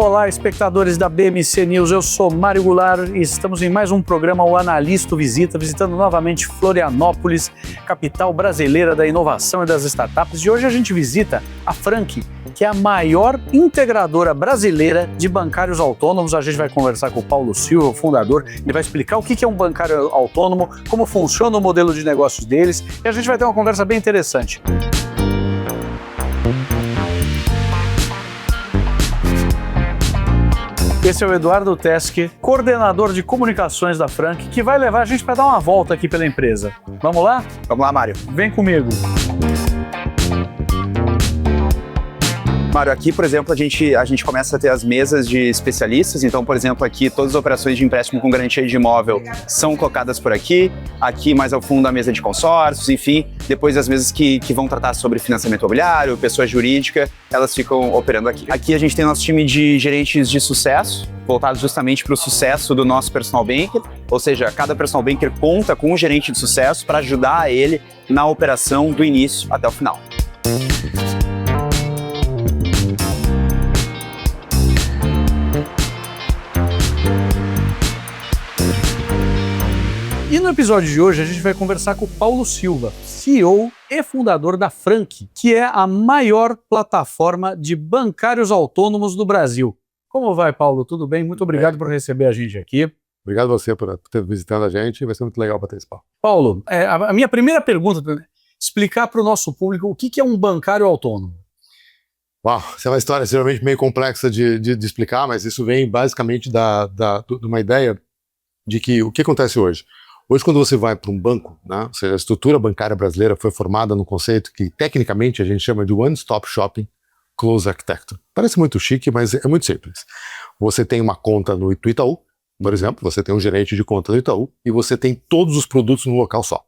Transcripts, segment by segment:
Olá, espectadores da BMC News, eu sou Mário Goulart e estamos em mais um programa O Analista Visita, visitando novamente Florianópolis, capital brasileira da inovação e das startups. E hoje a gente visita a Frank, que é a maior integradora brasileira de bancários autônomos. A gente vai conversar com o Paulo Silva, o fundador, ele vai explicar o que é um bancário autônomo, como funciona o modelo de negócios deles, e a gente vai ter uma conversa bem interessante. Esse é o Eduardo Teske, coordenador de comunicações da Frank, que vai levar a gente para dar uma volta aqui pela empresa. Vamos lá? Vamos lá, Mário. Vem comigo. Mário, aqui, por exemplo, a gente começa a ter as mesas de especialistas. Então, por exemplo, aqui todas as operações de empréstimo com garantia de imóvel são colocadas por aqui. Aqui, mais ao fundo, a mesa de consórcios, enfim. Depois, as mesas que vão tratar sobre financiamento imobiliário, pessoa jurídica, elas ficam operando aqui. Aqui a gente tem nosso time de gerentes de sucesso, voltados justamente para o sucesso do nosso personal banker. Ou seja, cada personal banker conta com um gerente de sucesso para ajudar ele na operação do início até o final. E no episódio de hoje a gente vai conversar com o Paulo Silva, CEO e fundador da Frank, que é a maior plataforma de bancários autônomos do Brasil. Como vai, Paulo? Tudo bem? Muito obrigado por receber a gente aqui. Obrigado a você por ter visitado a gente, vai ser muito legal bater esse papo. Paulo, a minha primeira pergunta é explicar para o nosso público o que é um bancário autônomo. Uau, essa é uma história extremamente meio complexa de explicar, mas isso vem basicamente de uma ideia de que o que acontece hoje? Hoje, quando você vai para um banco, né, ou seja, a estrutura bancária brasileira foi formada num conceito que, tecnicamente, a gente chama de One-Stop Shopping Close Architecture. Parece muito chique, mas é muito simples. Você tem uma conta no Itaú, por exemplo, você tem um gerente de conta no Itaú e você tem todos os produtos num local só.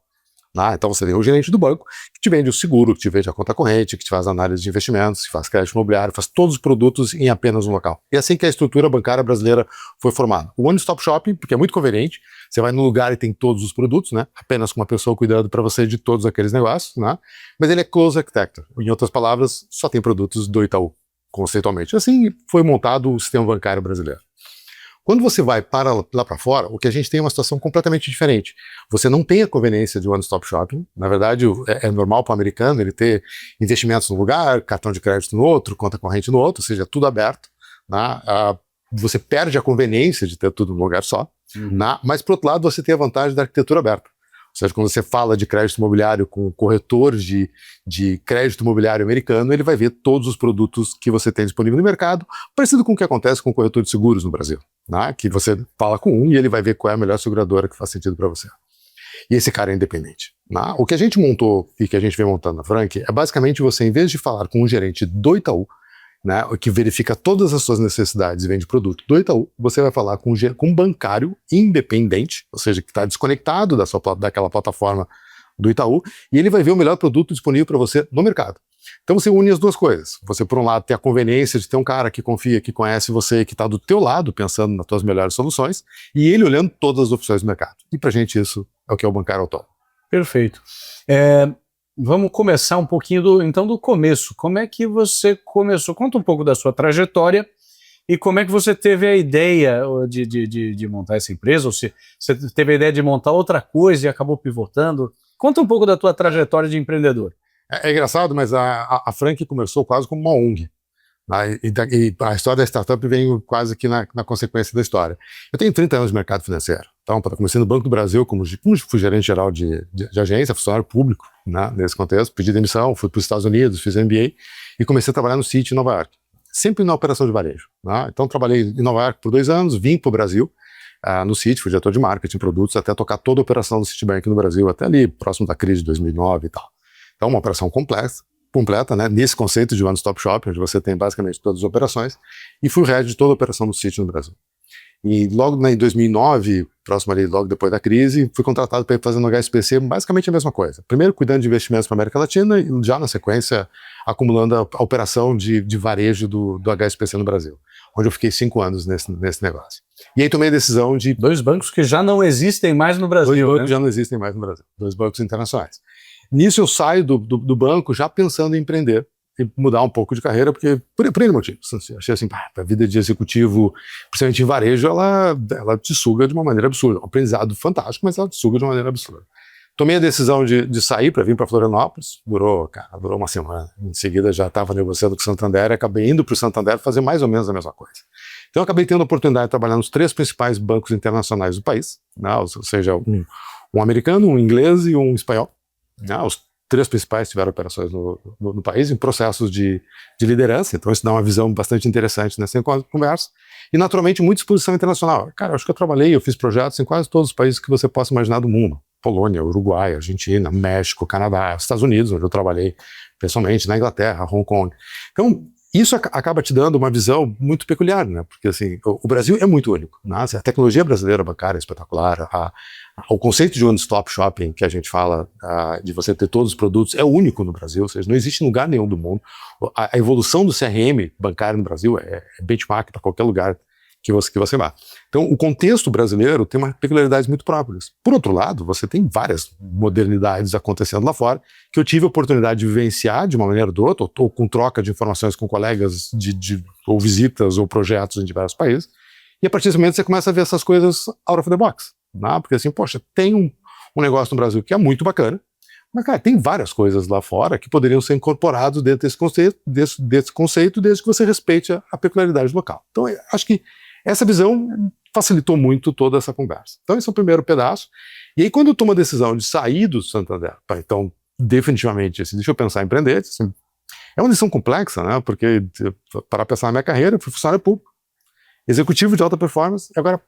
Então você tem o gerente do banco que te vende o seguro, que te vende a conta corrente, que te faz análise de investimentos, que faz crédito imobiliário, faz todos os produtos em apenas um local. E é assim que a estrutura bancária brasileira foi formada. O One Stop Shopping, porque é muito conveniente, você vai no lugar e tem todos os produtos, né? Apenas com uma pessoa cuidando para você de todos aqueles negócios, né? Mas ele é Close Architecture. Em outras palavras, só tem produtos do Itaú, conceitualmente. Assim foi montado o sistema bancário brasileiro. Quando você vai para lá para fora, o que a gente tem é uma situação completamente diferente. Você não tem a conveniência de one-stop shopping. Na verdade, é normal para o americano ele ter investimentos no lugar, cartão de crédito no outro, conta corrente no outro, ou seja, tudo aberto. Né? Você perde a conveniência de ter tudo num lugar só. Mas, por outro lado, você tem a vantagem da arquitetura aberta. Ou seja, quando você fala de crédito imobiliário com corretor de crédito imobiliário americano, ele vai ver todos os produtos que você tem disponível no mercado, parecido com o que acontece com o corretor de seguros no Brasil, né? Que você fala com um e ele vai ver qual é a melhor seguradora que faz sentido para você. E esse cara é independente. Né? O que a gente montou e que a gente vem montando na Frank é basicamente você, em vez de falar com um gerente do Itaú, né, que verifica todas as suas necessidades e vende produto do Itaú, você vai falar com um bancário independente, ou seja, que está desconectado daquela plataforma do Itaú, e ele vai ver o melhor produto disponível para você no mercado. Então você une as duas coisas. Você, por um lado, tem a conveniência de ter um cara que confia, que conhece você, que está do teu lado, pensando nas tuas melhores soluções, e ele olhando todas as opções do mercado. E para a gente isso é o que é o bancário autônomo. Perfeito. Vamos começar um pouquinho do começo. Como é que você começou? Conta um pouco da sua trajetória e como é que você teve a ideia de montar essa empresa, ou se você teve a ideia de montar outra coisa e acabou pivotando. Conta um pouco da tua trajetória de empreendedor. É engraçado, mas a Frank começou quase como uma ONG. Né? E a história da startup vem quase que na consequência da história. Eu tenho 30 anos de mercado financeiro. Então, comecei no Banco do Brasil, como fui gerente geral de agência, funcionário público, né, nesse contexto, pedi demissão, fui para os Estados Unidos, fiz MBA e comecei a trabalhar no Citi em Nova York, sempre na operação de varejo. Né? Então, trabalhei em Nova York por 2 anos, vim para o Brasil, no Citi, fui diretor de marketing, produtos, até tocar toda a operação do Citibank no Brasil, até ali, próximo da crise de 2009 e tal. Então, uma operação completa, né, nesse conceito de one-stop shop, onde você tem basicamente todas as operações, e fui head de toda a operação do Citi no Brasil. E logo em 2009, próximo ali, logo depois da crise, fui contratado para ir fazer no HSBC basicamente a mesma coisa. Primeiro cuidando de investimentos para a América Latina e já na sequência acumulando a operação de varejo do HSBC no Brasil, onde eu fiquei 5 anos nesse negócio. E aí tomei a decisão de... 2 bancos que já não existem mais no Brasil. 2 bancos né? já não existem mais no Brasil, 2 bancos internacionais. Nisso eu saio do banco já pensando em empreender. e mudar um pouco de carreira, porque por N motivos. Assim, achei assim, a vida de executivo, principalmente em varejo, ela te suga de uma maneira absurda. Um aprendizado fantástico, mas ela te suga de uma maneira absurda. Tomei a decisão de sair para vir para Florianópolis, durou uma semana. Em seguida já estava negociando com o Santander e acabei indo para o Santander fazer mais ou menos a mesma coisa. Então eu acabei tendo a oportunidade de trabalhar nos 3 principais bancos internacionais do país, né? Ou seja, um americano, um inglês e um espanhol. Né? Os 3 principais tiveram operações no país em processos de liderança, então isso dá uma visão bastante interessante nessa conversa. E naturalmente muita exposição internacional. Cara, eu acho que eu fiz projetos em quase todos os países que você possa imaginar do mundo. Polônia, Uruguai, Argentina, México, Canadá, Estados Unidos, onde eu trabalhei pessoalmente, na Inglaterra, Hong Kong. Então, isso acaba te dando uma visão muito peculiar, né? Porque assim, o Brasil é muito único. Né? A tecnologia brasileira bancária é espetacular, o conceito de one-stop shopping que a gente fala, de você ter todos os produtos, é único no Brasil, ou seja, não existe em lugar nenhum do mundo. A evolução do CRM bancário no Brasil é benchmark para qualquer lugar que você vá. Então, o contexto brasileiro tem uma peculiaridades muito próprias. Por outro lado, você tem várias modernidades acontecendo lá fora, que eu tive a oportunidade de vivenciar de uma maneira ou de outra, ou com troca de informações com colegas, ou visitas ou projetos em diversos países, e a partir desse momento você começa a ver essas coisas out of the box. Né? Porque assim, poxa, tem um negócio no Brasil que é muito bacana, mas, cara, tem várias coisas lá fora que poderiam ser incorporados dentro desse conceito, desde que você respeite a peculiaridade local. Então, eu acho que essa visão facilitou muito toda essa conversa. Então, esse é o primeiro pedaço. E aí, quando eu tomo a decisão de sair do Santander, então, definitivamente, assim, deixa eu pensar em empreender, assim, é uma decisão complexa, né? Porque, para pensar na minha carreira, eu fui funcionário público, executivo de alta performance, agora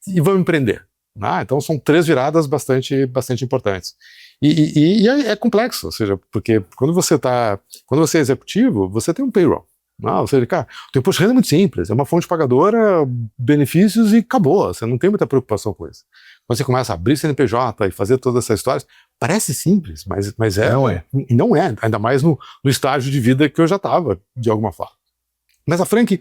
e vamos empreender. Né? Então, são 3 viradas bastante importantes. E é complexo, ou seja, porque quando você é executivo, você tem um payroll. Não, ou seja, cara, o teu imposto de renda é muito simples, é uma fonte pagadora, benefícios e acabou, você não tem muita preocupação com isso. Quando você começa a abrir CNPJ e fazer todas essas histórias, parece simples, mas não é, ainda mais no estágio de vida que eu já estava, de alguma forma. Mas a Frank,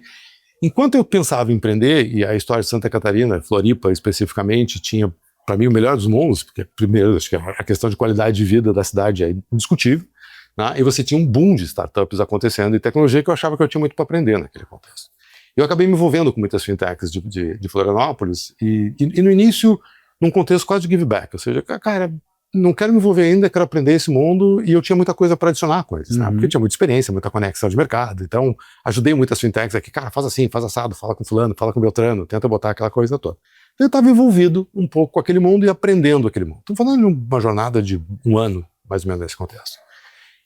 enquanto eu pensava em empreender, e a história de Santa Catarina, Floripa especificamente, tinha para mim o melhor dos mundos, porque primeiro, acho que a questão de qualidade de vida da cidade é indiscutível, né? E você tinha um boom de startups acontecendo e tecnologia que eu achava que eu tinha muito para aprender naquele contexto. Eu acabei me envolvendo com muitas fintechs de Florianópolis e no início num contexto quase de give back, ou seja, cara, não quero me envolver ainda, quero aprender esse mundo e eu tinha muita coisa para adicionar com eles, né? Porque eu tinha muita experiência, muita conexão de mercado, então ajudei muitas fintechs aqui, cara, faz assim, faz assado, fala com fulano, fala com Beltrano, tenta botar aquela coisa toda. Eu estava envolvido um pouco com aquele mundo e aprendendo aquele mundo. Estou falando de uma jornada de 1 ano, mais ou menos, nesse contexto.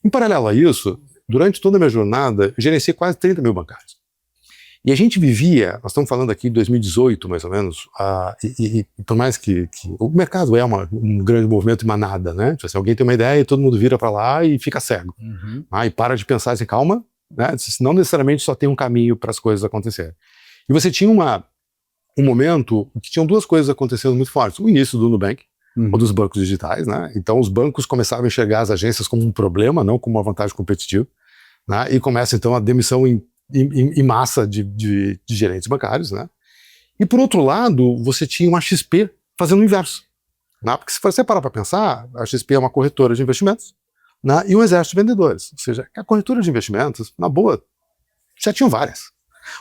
Em paralelo a isso, durante toda a minha jornada, eu gerenciei quase 30 mil bancários. E a gente vivia, nós estamos falando aqui de 2018, mais ou menos, e por mais que o mercado é um grande movimento em manada, né? Tipo assim, alguém tem uma ideia e todo mundo vira para lá e fica cego. E para de pensar assim, calma, né? Não necessariamente só tem um caminho para as coisas acontecerem. E você tinha um momento que tinham 2 coisas acontecendo muito fortes. O início do Nubank, ou dos bancos digitais, né? Então os bancos começavam a enxergar as agências como um problema, não como uma vantagem competitiva, né? E começa então a demissão em massa de gerentes bancários, né? E por outro lado, você tinha uma XP fazendo o inverso, né? Porque se você parar para pensar, a XP é uma corretora de investimentos, né? E um exército de vendedores, ou seja, a corretora de investimentos, na boa, já tinham várias.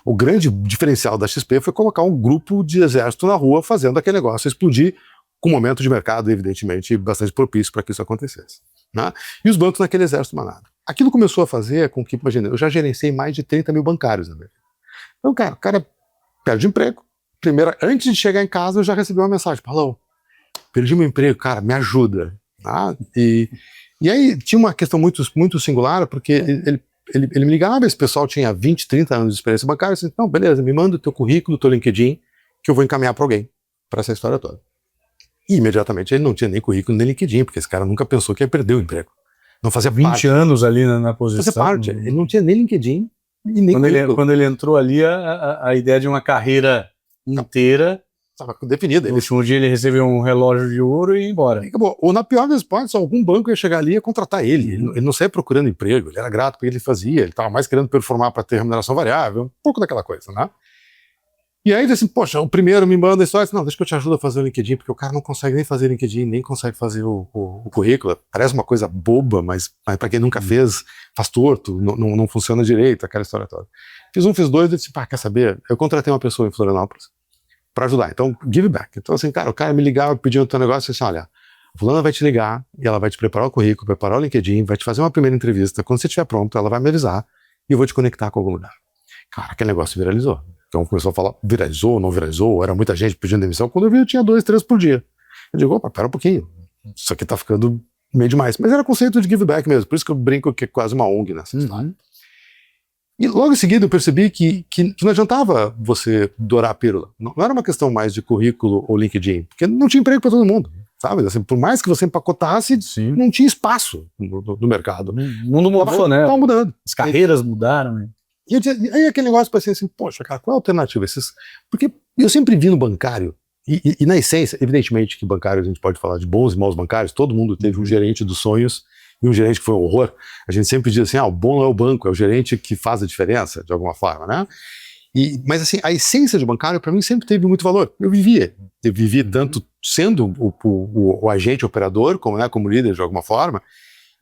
O grande diferencial da XP foi colocar um grupo de exército na rua fazendo aquele negócio explodir, com um momento de mercado, evidentemente, bastante propício para que isso acontecesse. Né? E os bancos naquele exército manado. Aquilo começou a fazer com que, imagina, eu já gerenciei mais de 30 mil bancários na minha vida. Então, cara, o cara perde emprego. Primeiro, antes de chegar em casa, eu já recebi uma mensagem: Paulão, perdi meu emprego, cara, me ajuda. Tá? E aí tinha uma questão muito singular, porque ele me ligava, esse pessoal tinha 20, 30 anos de experiência bancária, eu disse, não, beleza, me manda o teu currículo, o teu LinkedIn, que eu vou encaminhar para alguém, para essa história toda. E imediatamente ele não tinha nem currículo nem LinkedIn, porque esse cara nunca pensou que ia perder o emprego. Não fazia 20 anos ali na posição. Fazia parte. Ele não tinha nem LinkedIn e nem currículo. Quando ele entrou ali, a ideia de uma carreira inteira estava definida. No último dia ele recebeu um relógio de ouro e ia embora. Acabou. Ou na pior das hipóteses, algum banco ia chegar ali e ia contratar ele. Ele não saía procurando emprego, ele era grato porque ele fazia, ele estava mais querendo performar para ter remuneração variável, um pouco daquela coisa, né? E aí, assim, poxa, o primeiro me manda a história, não, deixa que eu te ajudo a fazer o LinkedIn, porque o cara não consegue nem fazer LinkedIn, nem consegue fazer o currículo. Parece uma coisa boba, mas para quem nunca fez, faz torto, não funciona direito, aquela história toda. Fiz um, fiz dois, eu disse, quer saber? Eu contratei uma pessoa em Florianópolis para ajudar, então, give back. Então, assim, cara, o cara me ligava pedindo o teu negócio, assim, olha, a fulana vai te ligar e ela vai te preparar o currículo, preparar o LinkedIn, vai te fazer uma primeira entrevista, quando você estiver pronto, ela vai me avisar e eu vou te conectar com algum lugar. Cara, aquele negócio viralizou. Então começou a falar, viralizou, não viralizou, era muita gente pedindo demissão. Quando eu vi, eu tinha 2, 3 por dia. Eu digo, opa, pera um pouquinho, isso aqui tá ficando meio demais. Mas era conceito de give back mesmo, por isso que eu brinco que é quase uma ONG nessa história. E logo em seguida eu percebi que não adiantava você dourar a pílula. Não era uma questão mais de currículo ou LinkedIn, porque não tinha emprego para todo mundo. Sabe? Assim, por mais que você empacotasse, não tinha espaço no mercado. O mundo mudou, né? Tava mudando. As carreiras mudaram, né? E aí aquele negócio parecia assim, poxa, cara, qual é a alternativa? Porque eu sempre vi no bancário, e na essência, evidentemente que bancário a gente pode falar de bons e maus bancários, todo mundo teve um gerente dos sonhos e um gerente que foi um horror. A gente sempre diz assim, o bom não é o banco, é o gerente que faz a diferença, de alguma forma, né? Mas assim, a essência de bancário para mim sempre teve muito valor. Eu vivi tanto sendo o agente operador, como líder de alguma forma,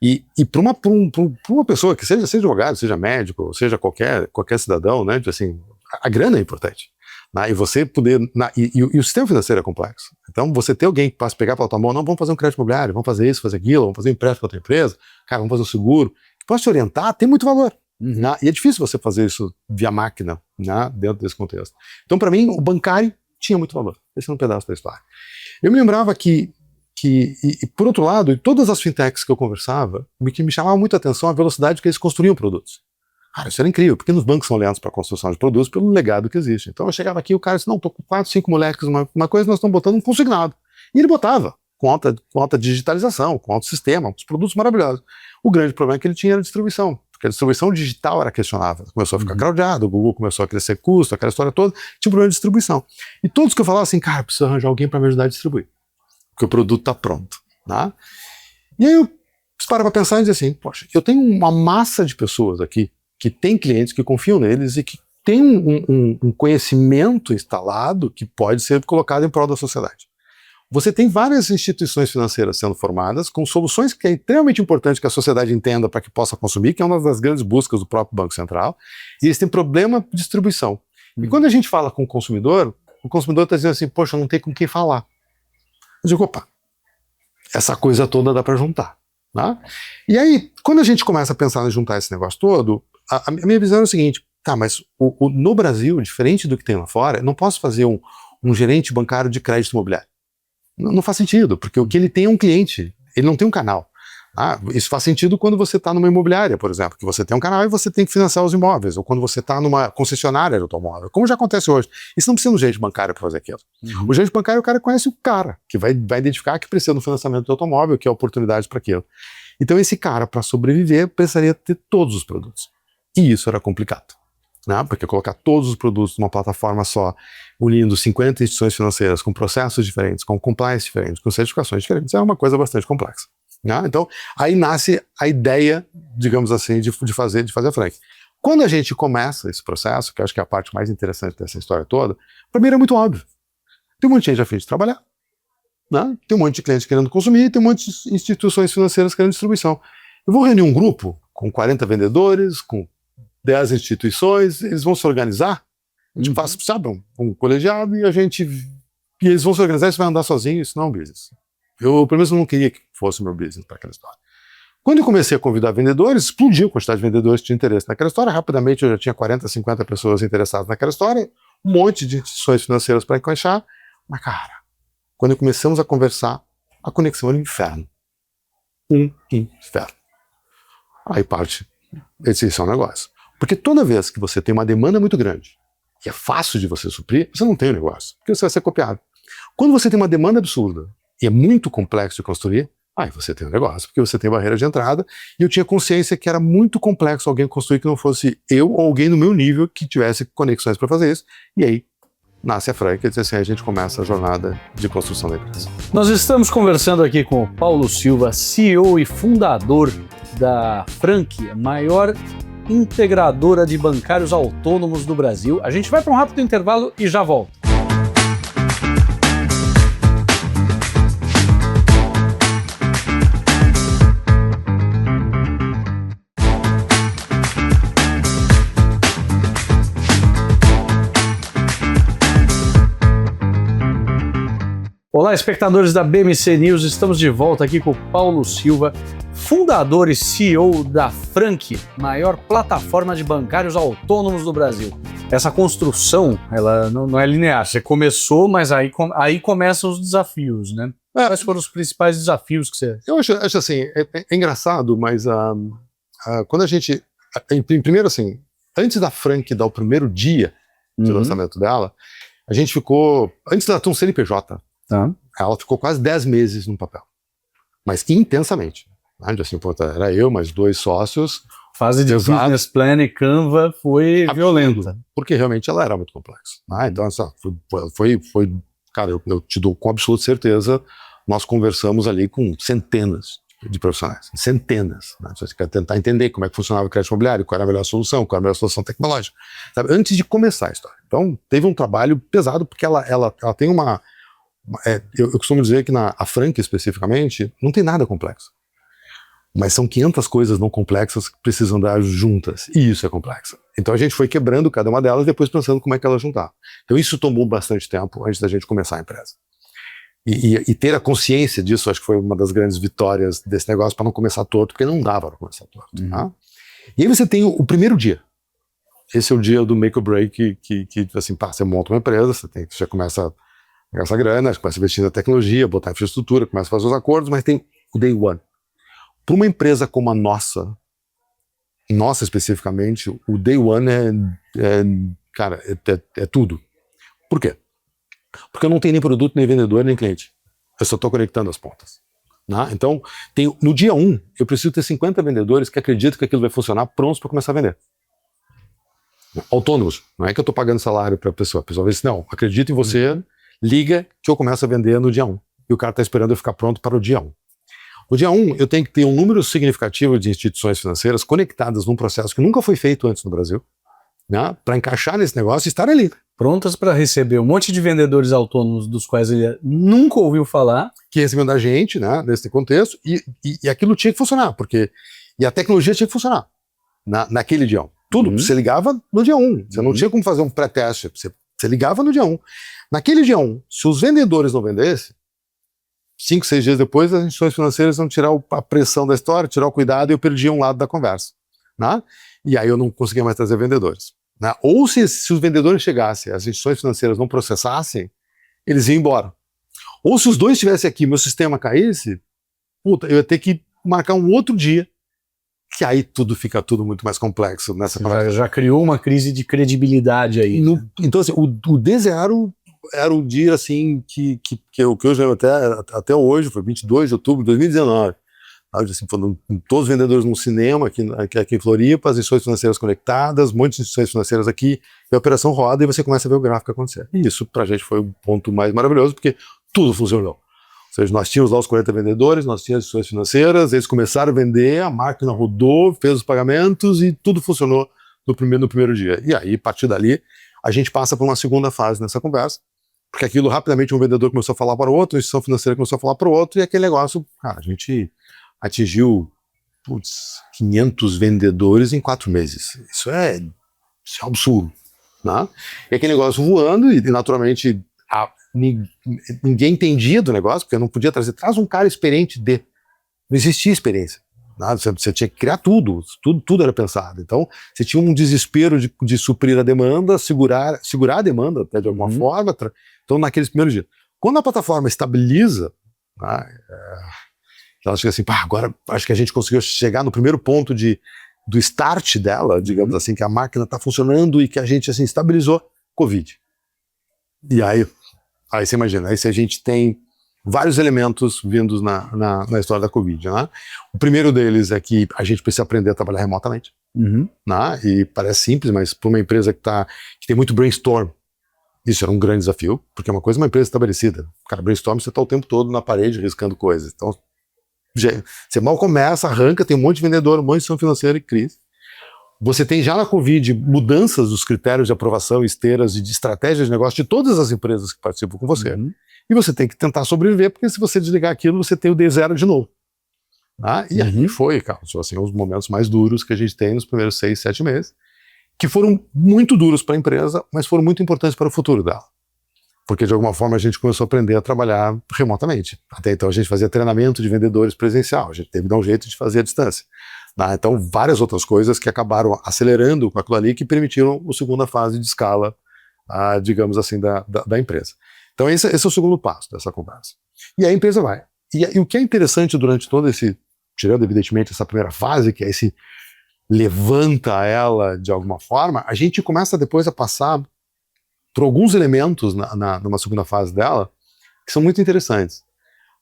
e para uma pessoa que seja advogado, seja médico, seja qualquer cidadão, né, assim, a grana é importante. Né, e você poder. E o sistema financeiro é complexo. Então, você ter alguém que possa pegar pela tua mão, não, vamos fazer um crédito imobiliário, vamos fazer isso, fazer aquilo, vamos fazer um empréstimo para outra empresa, cara, vamos fazer um seguro, que possa te orientar, tem muito valor. Né, e é difícil você fazer isso via máquina, né, dentro desse contexto. Então, para mim, o bancário tinha muito valor. Esse é um pedaço da história. Eu me lembrava que por outro lado, em todas as fintechs que eu conversava, que me chamava muito a atenção a velocidade que eles construíam produtos. Cara, isso era incrível, porque nos bancos são olhados para a construção de produtos pelo legado que existe. Então eu chegava aqui e o cara disse, não, tô com 4, 5 moleques, uma coisa nós estamos botando um consignado. E ele botava, com alta digitalização, com alto sistema, uns produtos maravilhosos. O grande problema que ele tinha era a distribuição, porque a distribuição digital era questionável. Começou a ficar crowdado, o Google começou a crescer custo, aquela história toda, tinha um problema de distribuição. E todos que eu falava assim, cara, preciso arranjar alguém para me ajudar a distribuir. Porque o produto está pronto. Tá? E aí eu paro para pensar e dizer assim, poxa, eu tenho uma massa de pessoas aqui que tem clientes que confiam neles e que tem um conhecimento instalado que pode ser colocado em prol da sociedade. Você tem várias instituições financeiras sendo formadas com soluções que é extremamente importante que a sociedade entenda para que possa consumir, que é uma das grandes buscas do próprio Banco Central, e eles têm problema de distribuição. E quando a gente fala com o consumidor está dizendo assim, poxa, não tem com quem falar. Eu digo, opa, essa coisa toda dá para juntar. Né? E aí, quando a gente começa a pensar em juntar esse negócio todo, a minha visão é o seguinte, tá, mas no Brasil, diferente do que tem lá fora, eu não posso fazer um gerente bancário de crédito imobiliário. Não faz sentido, porque o que ele tem é um cliente, ele não tem um canal. Isso faz sentido quando você está numa imobiliária, por exemplo, que você tem um canal e você tem que financiar os imóveis, ou quando você está numa concessionária de automóvel, como já acontece hoje. Isso não precisa de um gerente bancário para fazer aquilo. O gerente bancário, o cara conhece o cara, que vai identificar que precisa do financiamento do automóvel, que é oportunidade para aquilo. Então esse cara, para sobreviver, precisaria ter todos os produtos. E isso era complicado. Né? Porque colocar todos os produtos numa plataforma só, unindo 50 instituições financeiras com processos diferentes, com compliance diferentes, com certificações diferentes, é uma coisa bastante complexa. Né? Então, aí nasce a ideia, digamos assim, de fazer a Frank. Quando a gente começa esse processo, que eu acho que é a parte mais interessante dessa história toda, para mim era muito óbvio. Tem um monte de gente a fim de trabalhar, né? Tem um monte de clientes querendo consumir, tem um monte de instituições financeiras querendo distribuição. Eu vou reunir um grupo com 40 vendedores, com 10 instituições, eles vão se organizar, a gente faz, sabe, um colegiado e eles vão se organizar e isso vai andar sozinho, isso não é um business. Eu, pelo menos, não queria que fosse o meu business para aquela história. Quando eu comecei a convidar vendedores, explodiu a quantidade de vendedores que tinham interesse naquela história. Rapidamente eu já tinha 40, 50 pessoas interessadas naquela história, um monte de instituições financeiras para encaixar. Mas, cara, quando começamos a conversar, a conexão era um inferno. Um inferno. Aí parte, esse é um negócio. Porque toda vez que você tem uma demanda muito grande, que é fácil de você suprir, você não tem o negócio, porque você vai ser copiado. Quando você tem uma demanda absurda, e é muito complexo de construir, aí você tem um negócio, porque você tem barreira de entrada, e eu tinha consciência que era muito complexo alguém construir que não fosse eu ou alguém no meu nível que tivesse conexões para fazer isso, e aí nasce a Frank, e assim a gente começa a jornada de construção da empresa. Nós estamos conversando aqui com o Paulo Silva, CEO e fundador da Frank, a maior integradora de bancários autônomos do Brasil. A gente vai para um rápido intervalo e já volta. Olá, espectadores da BMC News, estamos de volta aqui com o Paulo Silva, fundador e CEO da Frank, maior plataforma de bancários autônomos do Brasil. Essa construção, ela não é linear, você começou, mas aí começam os desafios, né? Quais foram os principais desafios que você... Eu acho assim, é engraçado, mas quando a gente... Primeiro assim, antes da Frank dar o primeiro dia de lançamento dela, a gente ficou... Antes dela ter um CNPJ, ela ficou quase 10 meses no papel, mas intensamente. Assim, era eu, mais 2 sócios. Fase de business plan e Canva foi violenta. Porque realmente ela era muito complexa. Então, cara, eu te dou com absoluta certeza, nós conversamos ali com centenas de profissionais, centenas. Você quer tentar entender como é que funcionava o crédito imobiliário, qual era a melhor solução, qual era a melhor solução tecnológica, sabe? Antes de começar a história. Então, teve um trabalho pesado, porque ela tem uma... eu costumo dizer que a Frank, especificamente, não tem nada complexo. Mas são 500 coisas não complexas que precisam andar juntas. E isso é complexo. Então a gente foi quebrando cada uma delas e depois pensando como é que elas juntavam. Então isso tomou bastante tempo antes da gente começar a empresa. E ter a consciência disso, acho que foi uma das grandes vitórias desse negócio, para não começar torto, porque não dava para começar torto. Tá? E aí você tem o primeiro dia. Esse é o dia do make or break, que assim, você monta uma empresa, você já começa a gastar grana, começa a investir na tecnologia, botar infraestrutura, começa a fazer os acordos, mas tem o day one. Para uma empresa como a nossa especificamente, o day one é tudo. Por quê? Porque eu não tenho nem produto, nem vendedor, nem cliente. Eu só estou conectando as pontas. Né? Então, no dia 1, eu preciso ter 50 vendedores que acreditam que aquilo vai funcionar, prontos para começar a vender. Autônomos. Não é que eu estou pagando salário para a pessoa. A pessoa vai dizer, não, acredito em você, liga que eu começo a vender no dia 1. E o cara está esperando eu ficar pronto para o dia 1. No dia 1, eu tenho que ter um número significativo de instituições financeiras conectadas num processo que nunca foi feito antes no Brasil, né, para encaixar nesse negócio e estar ali. Prontas para receber um monte de vendedores autônomos dos quais ele nunca ouviu falar. Que recebiam da gente, né, nesse contexto, e aquilo tinha que funcionar, e a tecnologia tinha que funcionar naquele dia 1. Tudo, você ligava no dia 1, você não tinha como fazer um pré-teste, você ligava no dia 1. Naquele dia 1, se os vendedores não vendessem, 5, 6 dias depois, as instituições financeiras vão tirar a pressão da história, tirar o cuidado, e eu perdia um lado da conversa. Né? E aí eu não conseguia mais trazer vendedores. Né? Ou se os vendedores chegassem, as instituições financeiras não processassem, eles iam embora. Ou se os dois estivessem aqui, meu sistema caísse, eu ia ter que marcar um outro dia, que aí fica tudo muito mais complexo. Já criou uma crise de credibilidade aí. Né? Então, assim, o D0 era o dia assim que eu lembro até hoje, foi 22 de outubro de 2019. Assim, foram todos os vendedores no cinema aqui em Floripa, as instituições financeiras conectadas, um monte de instituições financeiras aqui, e a operação roda e você começa a ver o gráfico acontecer. E isso pra gente foi o ponto mais maravilhoso, porque tudo funcionou. Ou seja, nós tínhamos lá os 40 vendedores, nós tínhamos as instituições financeiras, eles começaram a vender, a máquina rodou, fez os pagamentos e tudo funcionou no primeiro dia. E aí, a partir dali, a gente passa por uma segunda fase nessa conversa, porque aquilo rapidamente um vendedor começou a falar para o outro, a instituição financeira começou a falar para o outro, e aquele negócio, cara, a gente atingiu 500 vendedores em 4 meses. Isso é um absurdo. Né? E aquele negócio voando, e naturalmente ninguém entendia do negócio, porque eu não podia traz um cara experiente não existia experiência. Né? Você tinha que criar tudo era pensado. Então, você tinha um desespero de suprir a demanda, segurar a demanda até de alguma forma. Então, naqueles primeiros dias. Quando a plataforma estabiliza, eu acho que assim, agora acho que a gente conseguiu chegar no primeiro ponto do start dela, digamos assim, que a máquina está funcionando e que a gente assim, estabilizou, Covid. E aí você imagina, aí se a gente tem vários elementos vindos na história da Covid. Né? O primeiro deles é que a gente precisa aprender a trabalhar remotamente. Né? E parece simples, mas para uma empresa que tem muito brainstorm, isso era um grande desafio, porque é uma empresa estabelecida. Cara, brainstorm, você está o tempo todo na parede riscando coisas. Então, você mal começa, arranca, tem um monte de vendedor, um monte de instituição financeira e crise. Você tem já na Covid mudanças dos critérios de aprovação, esteiras e de estratégias de negócio de todas as empresas que participam com você. E você tem que tentar sobreviver, porque se você desligar aquilo, você tem o D0 de novo. Tá? E aí foi, Carlos, assim, os momentos mais duros que a gente tem nos primeiros 6, 7 meses, que foram muito duros para a empresa, mas foram muito importantes para o futuro dela. Porque de alguma forma a gente começou a aprender a trabalhar remotamente. Até então a gente fazia treinamento de vendedores presencial, a gente teve que dar um jeito de fazer à distância. Então várias outras coisas que acabaram acelerando com aquilo ali que permitiram a segunda fase de escala, digamos assim, da empresa. Então esse é o segundo passo dessa conversa. E a empresa vai. E o que é interessante durante todo esse, tirando evidentemente essa primeira fase, que é esse levanta ela de alguma forma, a gente começa depois a passar por alguns elementos numa segunda fase dela que são muito interessantes.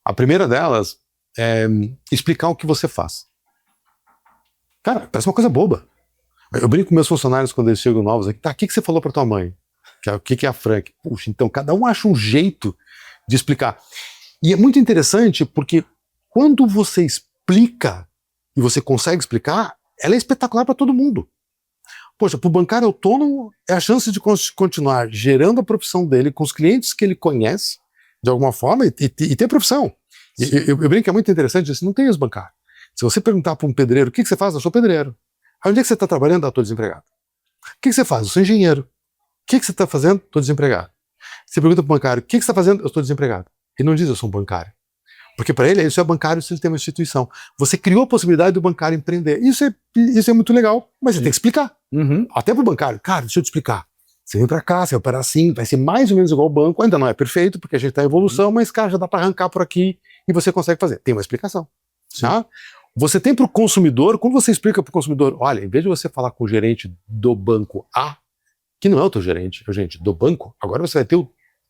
A primeira delas é explicar o que você faz. Cara, parece uma coisa boba. Eu brinco com meus funcionários quando eles chegam novos aqui, tá, o que você falou pra tua mãe? O que é a Frank? Puxa, então cada um acha um jeito de explicar. E é muito interessante porque quando você explica e você consegue explicar, ela é espetacular para todo mundo. Poxa, para o bancário autônomo é a chance de continuar gerando a profissão dele com os clientes que ele conhece, de alguma forma, e ter profissão. Eu brinco que é muito interessante, assim, não tem ex-bancário. Se você perguntar para um pedreiro, o que você faz? Eu sou pedreiro. Aí, onde é que você está trabalhando? Eu estou desempregado. O que você faz? Eu sou engenheiro. O que você está fazendo? Estou desempregado. Você pergunta para o bancário, o que você está fazendo? Eu estou desempregado. Ele não diz, eu sou um bancário. Porque para ele, isso é bancário se ele tem uma instituição. Você criou a possibilidade do bancário empreender. Isso é muito legal, mas você tem que explicar. Até para o bancário. Cara, deixa eu te explicar. Você vem para cá, você vai operar assim, vai ser mais ou menos igual ao banco. Ainda não é perfeito, porque a gente está em evolução, mas, cara, já dá para arrancar por aqui e você consegue fazer. Tem uma explicação. Tá? Você tem para o consumidor, quando você explica para o consumidor, olha, em vez de você falar com o gerente do banco A, que não é o teu gerente, é o gerente do banco, agora você vai ter o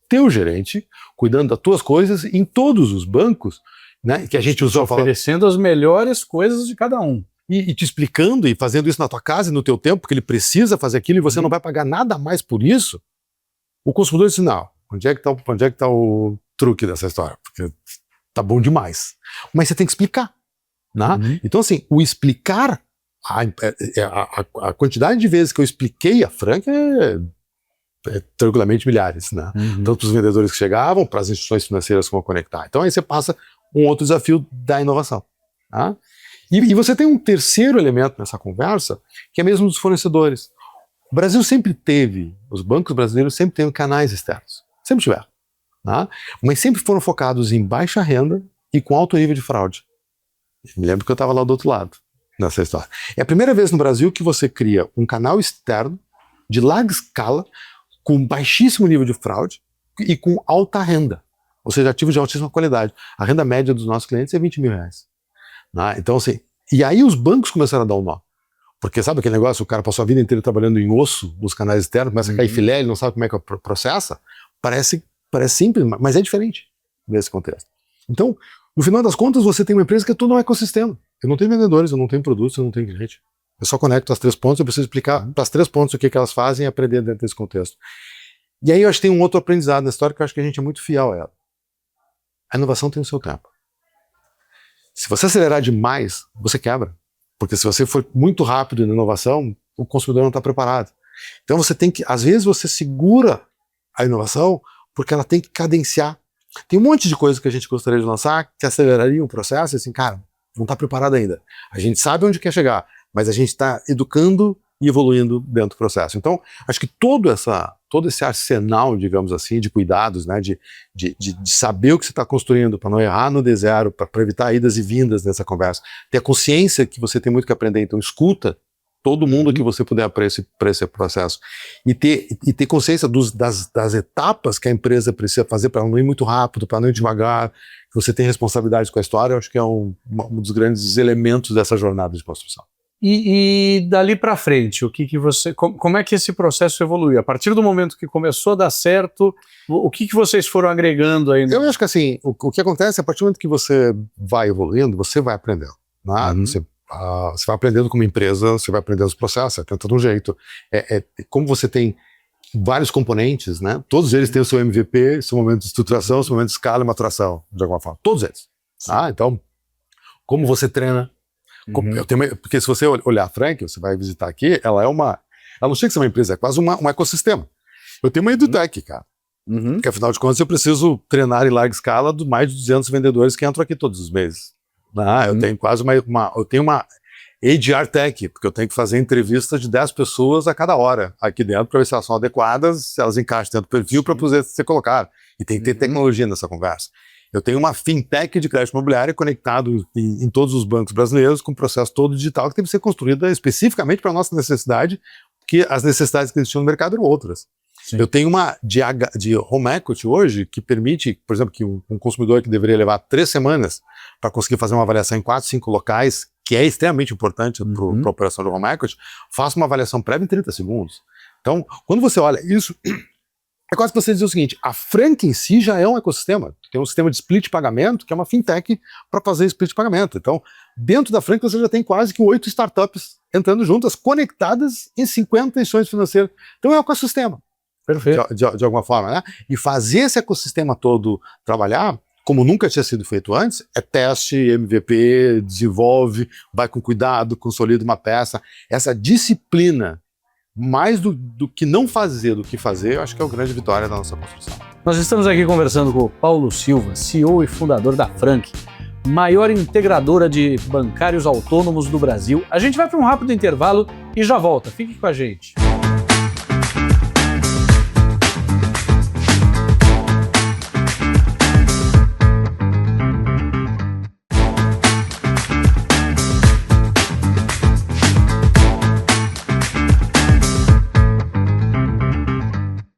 teu gerente cuidando das tuas coisas em todos os bancos, né, que a gente usou oferecendo as melhores coisas de cada um. E te explicando e fazendo isso na tua casa e no teu tempo, porque ele precisa fazer aquilo e você não vai pagar nada mais por isso. O consumidor diz, não, onde é que tá o truque dessa história? Porque tá bom demais. Mas você tem que explicar. Né? Então, assim, o explicar, a quantidade de vezes que eu expliquei a Frank é tranquilamente milhares, né? Tanto para os vendedores que chegavam, para as instituições financeiras como conectar. Então aí você passa um outro desafio da inovação. Tá? E você tem um terceiro elemento nessa conversa, que é mesmo dos fornecedores. O Brasil sempre teve, os bancos brasileiros sempre teve canais externos. Sempre tiveram. Tá? Mas sempre foram focados em baixa renda e com alto nível de fraude. Me lembro que eu estava lá do outro lado nessa história. É a primeira vez no Brasil que você cria um canal externo de larga escala, com baixíssimo nível de fraude e com alta renda, ou seja, ativos de altíssima qualidade. A renda média dos nossos clientes é R$20 mil. Né? Então, assim, e aí os bancos começaram a dar um nó. Porque sabe aquele negócio, o cara passou a vida inteira trabalhando em osso, nos canais externos, começa a cair filé, ele não sabe como é que processa? Parece simples, mas é diferente nesse contexto. Então, no final das contas, você tem uma empresa que é todo um ecossistema. Eu não tenho vendedores, eu não tenho produtos, eu não tenho cliente. Eu só conecto as 3 pontos, eu preciso explicar para as 3 pontos o que elas fazem e aprender dentro desse contexto. E aí eu acho que tem um outro aprendizado na história que eu acho que a gente é muito fiel a ela. A inovação tem o seu tempo. Se você acelerar demais, você quebra. Porque se você for muito rápido na inovação, o consumidor não está preparado. Então você tem que, às vezes você segura a inovação porque ela tem que cadenciar. Tem um monte de coisa que a gente gostaria de lançar que aceleraria o processo e assim, cara, não está preparado ainda. A gente sabe onde quer chegar, mas a gente está educando e evoluindo dentro do processo. Então, acho que todo esse arsenal, digamos assim, de cuidados, né, de saber o que você está construindo para não errar no D0, para evitar idas e vindas nessa conversa, ter a consciência que você tem muito que aprender, então escuta todo mundo que você puder para esse processo e ter consciência das etapas que a empresa precisa fazer para não ir muito rápido, para não ir devagar, que você tem responsabilidade com a história, eu acho que é um dos grandes elementos dessa jornada de construção. E dali para frente, como é que esse processo evolui? A partir do momento que começou a dar certo, o que vocês foram agregando aí? Eu acho que assim, o que acontece a partir do momento que você vai evoluindo, você vai aprendendo. Né? Você vai aprendendo como empresa, você vai aprendendo os processos, você tenta de um jeito. Como você tem vários componentes, né? Todos eles têm o seu MVP, seu momento de estruturação, seu momento de escala e maturação, de alguma forma. Todos eles. Então, como você treina, Porque se você olhar a Frank, você vai visitar aqui, ela não chega a ser uma empresa, é quase um ecossistema. Eu tenho uma EduTech, cara. Porque afinal de contas eu preciso treinar em larga escala mais de 200 vendedores que entram aqui todos os meses. Eu tenho quase eu tenho uma HR Tech, porque eu tenho que fazer entrevistas de 10 pessoas a cada hora aqui dentro para ver se elas são adequadas, se elas encaixam dentro do perfil para poder ser colocado. E tem que ter tecnologia nessa conversa. Eu tenho uma fintech de crédito imobiliário conectado em todos os bancos brasileiros com um processo todo digital que tem que ser construída especificamente para a nossa necessidade, porque as necessidades que existiam no mercado eram outras. Sim. Eu tenho uma de home equity hoje que permite, por exemplo, que um consumidor que deveria levar 3 semanas para conseguir fazer uma avaliação em 4, 5 locais, que é extremamente importante para a operação de home equity, faça uma avaliação prévia em 30 segundos. Então, quando você olha isso, é quase que você dizer o seguinte, a Frank em si já é um ecossistema, tem um sistema de split de pagamento, que é uma fintech para fazer split de pagamento. Então, dentro da Frank você já tem quase que 8 startups entrando juntas, conectadas em 50 instituições financeiras. Então é um ecossistema. Perfeito. De alguma forma, né? E fazer esse ecossistema todo trabalhar, como nunca tinha sido feito antes, é teste, MVP, desenvolve, vai com cuidado, consolida uma peça. Essa disciplina, mais do que não fazer do que fazer, eu acho que é a grande vitória da nossa construção. Nós estamos aqui conversando com o Paulo Silva, CEO e fundador da Frank, maior integradora de bancários autônomos do Brasil. A gente vai para um rápido intervalo e já volta. Fique com a gente.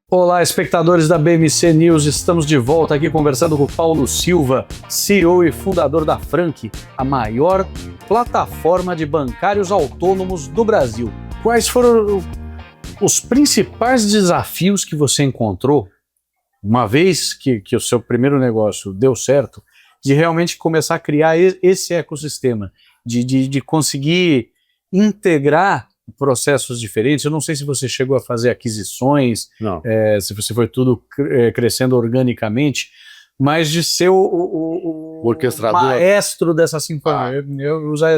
Olá, espectadores da BMC News, estamos de volta aqui conversando com o Paulo Silva, CEO e fundador da Frank, a maior plataforma de bancários autônomos do Brasil. Quais foram os principais desafios que você encontrou, uma vez que o seu primeiro negócio deu certo, de realmente começar a criar esse ecossistema, de conseguir integrar processos diferentes? Eu não sei se você chegou a fazer aquisições, se você foi tudo crescendo organicamente, mas de ser o orquestrador, maestro dessa sinfonia. Eu usar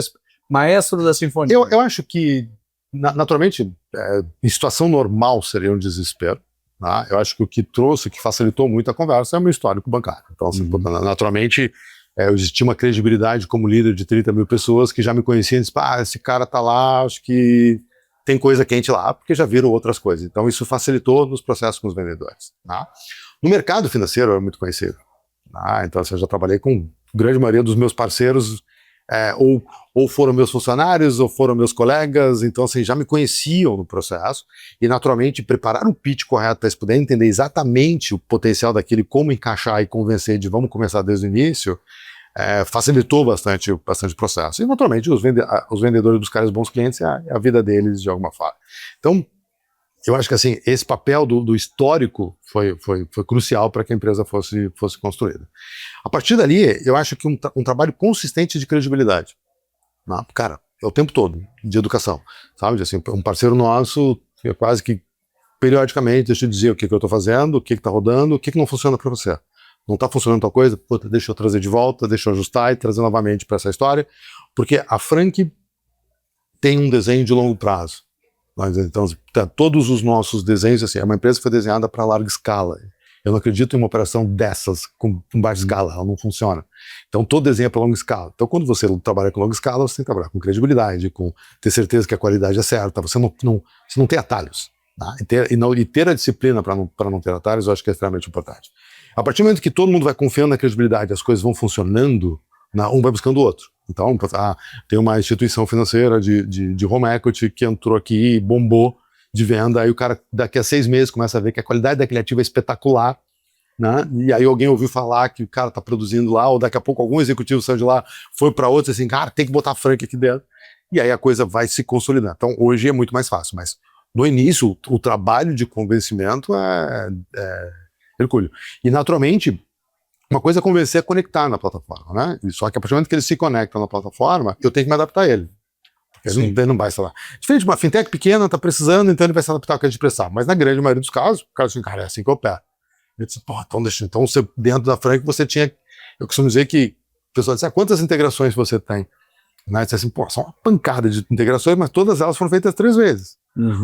maestro da sinfonia. Eu acho que, naturalmente, em situação normal seria um desespero. Tá? Eu acho que o que facilitou muito a conversa é o meu histórico bancário. Então, naturalmente, eu tinha uma credibilidade como líder de 30 mil pessoas que já me conheciam e disseram, esse cara tá lá, acho que tem coisa quente lá, porque já viram outras coisas. Então isso facilitou nos processos com os vendedores. Tá? No mercado financeiro eu era muito conhecido. Tá? Então eu já trabalhei com a grande maioria dos meus parceiros, ou foram meus funcionários, ou foram meus colegas, então assim, já me conheciam no processo, e naturalmente preparar um pitch correto para eles poderem entender exatamente o potencial daquele, como encaixar e convencer de vamos começar desde o início, facilitou bastante o processo. E naturalmente os vendedores buscarem os bons clientes é a vida deles de alguma forma. Então, eu acho que assim, esse papel do histórico foi crucial para que a empresa fosse construída. A partir dali, eu acho que um trabalho consistente de credibilidade. Né? Cara, é o tempo todo, de educação. Sabe? Assim, um parceiro nosso, quase que periodicamente, deixa eu dizer o que eu estou fazendo, o que está rodando, o que não funciona para você. Não está funcionando tal coisa, puta, deixa eu trazer de volta, deixa eu ajustar e trazer novamente para essa história, porque a Frank tem um desenho de longo prazo. Então, todos os nossos desenhos, assim, é uma empresa que foi desenhada para larga escala. Eu não acredito em uma operação dessas com baixa escala, ela não funciona. Então, todo desenho é para longa escala. Então, quando você trabalha com longa escala, você tem que trabalhar com credibilidade, com ter certeza que a qualidade é certa, você não tem atalhos. Tá? E ter a disciplina para não ter atalhos, eu acho que é extremamente importante. A partir do momento que todo mundo vai confiando na credibilidade, as coisas vão funcionando, um vai buscando o outro. Então, tem uma instituição financeira de home equity que entrou aqui e bombou de venda, aí o cara daqui a 6 meses começa a ver que a qualidade daquele ativo é espetacular, né? E aí alguém ouviu falar que o cara está produzindo lá, ou daqui a pouco algum executivo saiu de lá, foi para outro assim, cara, tem que botar a Frank aqui dentro. E aí a coisa vai se consolidar. Então, hoje é muito mais fácil, mas no início, o trabalho de convencimento é hercúleo. E, naturalmente, uma coisa é convencer a conectar na plataforma, né? Só que a partir do momento que ele se conecta na plataforma, eu tenho que me adaptar a ele. Ele não vai lá. Diferente de uma fintech pequena, está precisando, então ele vai se adaptar ao que a gente precisar. Mas na grande maioria dos casos, o cara diz, cara, é assim que eu opero. Eu disse, então você, dentro da Frank, você tinha... Eu costumo dizer que o pessoal diz, quantas integrações você tem? Né? Diz assim, pô, são uma pancada de integrações, mas todas elas foram feitas 3 vezes.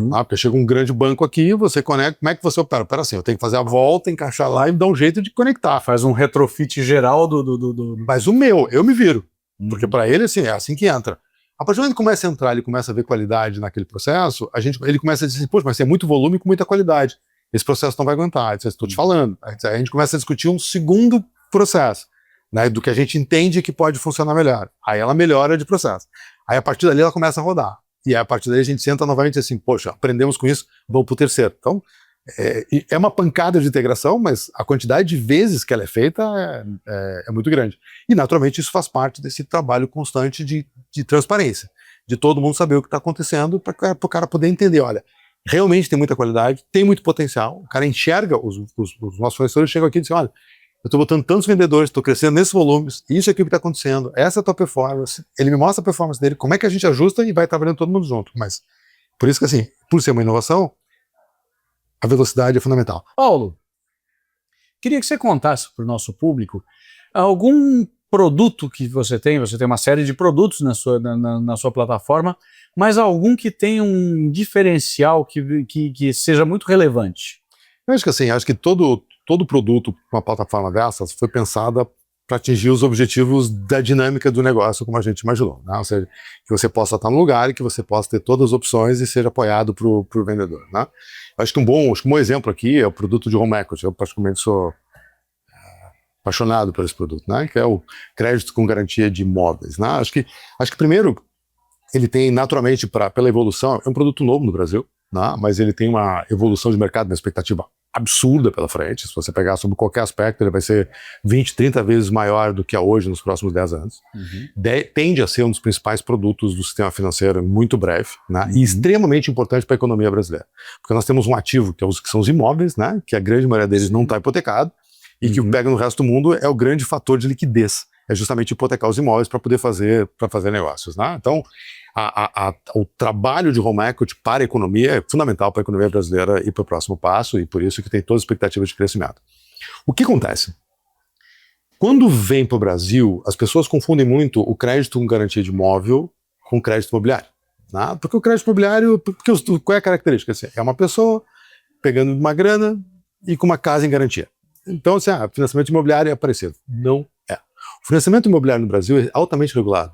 Porque chega um grande banco aqui, você conecta, como é que você opera? Pera assim, eu tenho que fazer a volta, encaixar lá e dar um jeito de conectar. Faz um retrofit geral Mas o meu, eu me viro. Porque para ele, assim, é assim que entra. A partir do momento que começa a entrar, ele começa a ver qualidade naquele processo, ele começa a dizer assim, poxa, mas tem muito volume com muita qualidade. Esse processo não vai aguentar. Estou te falando. Aí a gente começa a discutir um segundo processo, né, do que a gente entende que pode funcionar melhor. Aí ela melhora de processo. Aí a partir dali ela começa a rodar. E aí, a partir daí a gente senta novamente assim, poxa, aprendemos com isso, vamos para o terceiro. Então, é uma pancada de integração, mas a quantidade de vezes que ela é feita é muito grande. E, naturalmente, isso faz parte desse trabalho constante de transparência, de todo mundo saber o que está acontecendo, para o cara poder entender, olha, realmente tem muita qualidade, tem muito potencial, o cara enxerga, os nossos fornecedores chegam aqui e dizem, olha, eu estou botando tantos vendedores, estou crescendo nesses volumes, isso aqui que está acontecendo, essa é a tua performance, ele me mostra a performance dele, como é que a gente ajusta e vai trabalhando todo mundo junto. Mas, por isso que assim, por ser uma inovação, a velocidade é fundamental. Paulo, queria que você contasse para o nosso público algum produto que você tem uma série de produtos na sua plataforma, mas algum que tenha um diferencial que seja muito relevante. Eu acho que assim, todo produto com uma plataforma dessas foi pensada para atingir os objetivos da dinâmica do negócio, como a gente imaginou, né? Ou seja, que você possa estar no lugar e que você possa ter todas as opções e seja apoiado para o vendedor, né? Eu acho que um bom exemplo aqui é o produto de home equity. Eu particularmente sou apaixonado por esse produto, né? Que é o crédito com garantia de imóveis, né? Acho que primeiro ele tem naturalmente pela evolução, é um produto novo no Brasil, né? Mas ele tem uma evolução de mercado, uma expectativa absurda pela frente. Se você pegar sobre qualquer aspecto, ele vai ser 20, 30 vezes maior do que é hoje nos próximos 10 anos. Tende a ser um dos principais produtos do sistema financeiro em muito breve, né? E extremamente importante para a economia brasileira. Porque nós temos um ativo que são os imóveis, né? Que a grande maioria deles não está hipotecado e que o que pega no resto do mundo é o grande fator de liquidez. É justamente hipotecar os imóveis para poder fazer negócios, né? Então, o trabalho de home equity para a economia é fundamental para a economia brasileira ir para o próximo passo, e por isso que tem todas as expectativas de crescimento. O que acontece? Quando vem para o Brasil, as pessoas confundem muito o crédito com garantia de imóvel com crédito imobiliário, né? Porque o crédito imobiliário, qual é a característica? Assim, é uma pessoa pegando uma grana e com uma casa em garantia. Então, assim, financiamento imobiliário é parecido. Não é. O financiamento imobiliário no Brasil é altamente regulado.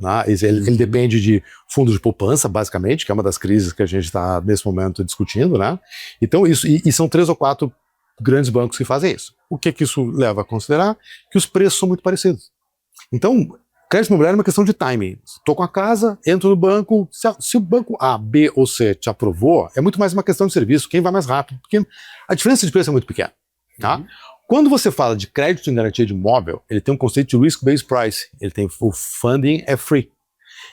Né? Ele depende de fundos de poupança, basicamente, que é uma das crises que a gente está, nesse momento, discutindo, né? Então, e são 3 ou 4 grandes bancos que fazem isso. O que isso leva a considerar? Que os preços são muito parecidos. Então, crédito imobiliário é uma questão de timing. Estou com a casa, entro no banco, se o banco A, B ou C te aprovou, é muito mais uma questão de serviço, quem vai mais rápido, porque a diferença de preço é muito pequena. Tá? Quando você fala de crédito em garantia de imóvel, ele tem um conceito de risk-based price, o funding é free.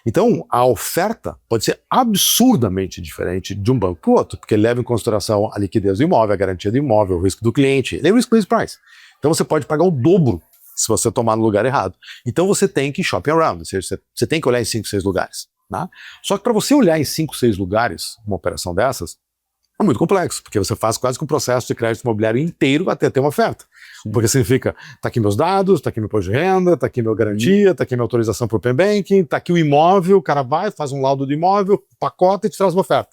Então, a oferta pode ser absurdamente diferente de um banco para o outro, porque ele leva em consideração a liquidez do imóvel, a garantia do imóvel, o risco do cliente. Ele é risk-based price. Então, você pode pagar o dobro se você tomar no lugar errado. Então, você tem que shopping around, ou seja, você tem que olhar em 5, 6 lugares. Tá? Só que para você olhar em 5, 6 lugares, uma operação dessas, é muito complexo, porque você faz quase que um processo de crédito imobiliário inteiro até ter uma oferta. Porque significa, tá aqui meus dados, tá aqui meu imposto de renda, tá aqui minha garantia, tá aqui minha autorização para o Open Banking, tá aqui o imóvel, o cara vai, faz um laudo do imóvel, pacota e te traz uma oferta.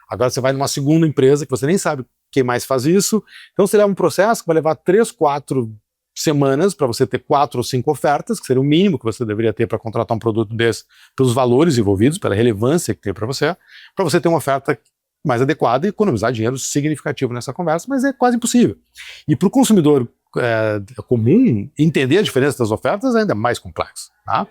Agora você vai numa segunda empresa que você nem sabe quem mais faz isso, então você leva um processo que vai levar 3, 4 semanas para você ter 4 ou 5 ofertas, que seria o mínimo que você deveria ter para contratar um produto desse, pelos valores envolvidos, pela relevância que tem para você ter uma oferta mais adequada e economizar dinheiro significativo nessa conversa, mas é quase impossível. E para o consumidor comum, entender a diferença das ofertas é ainda mais complexo. Tá?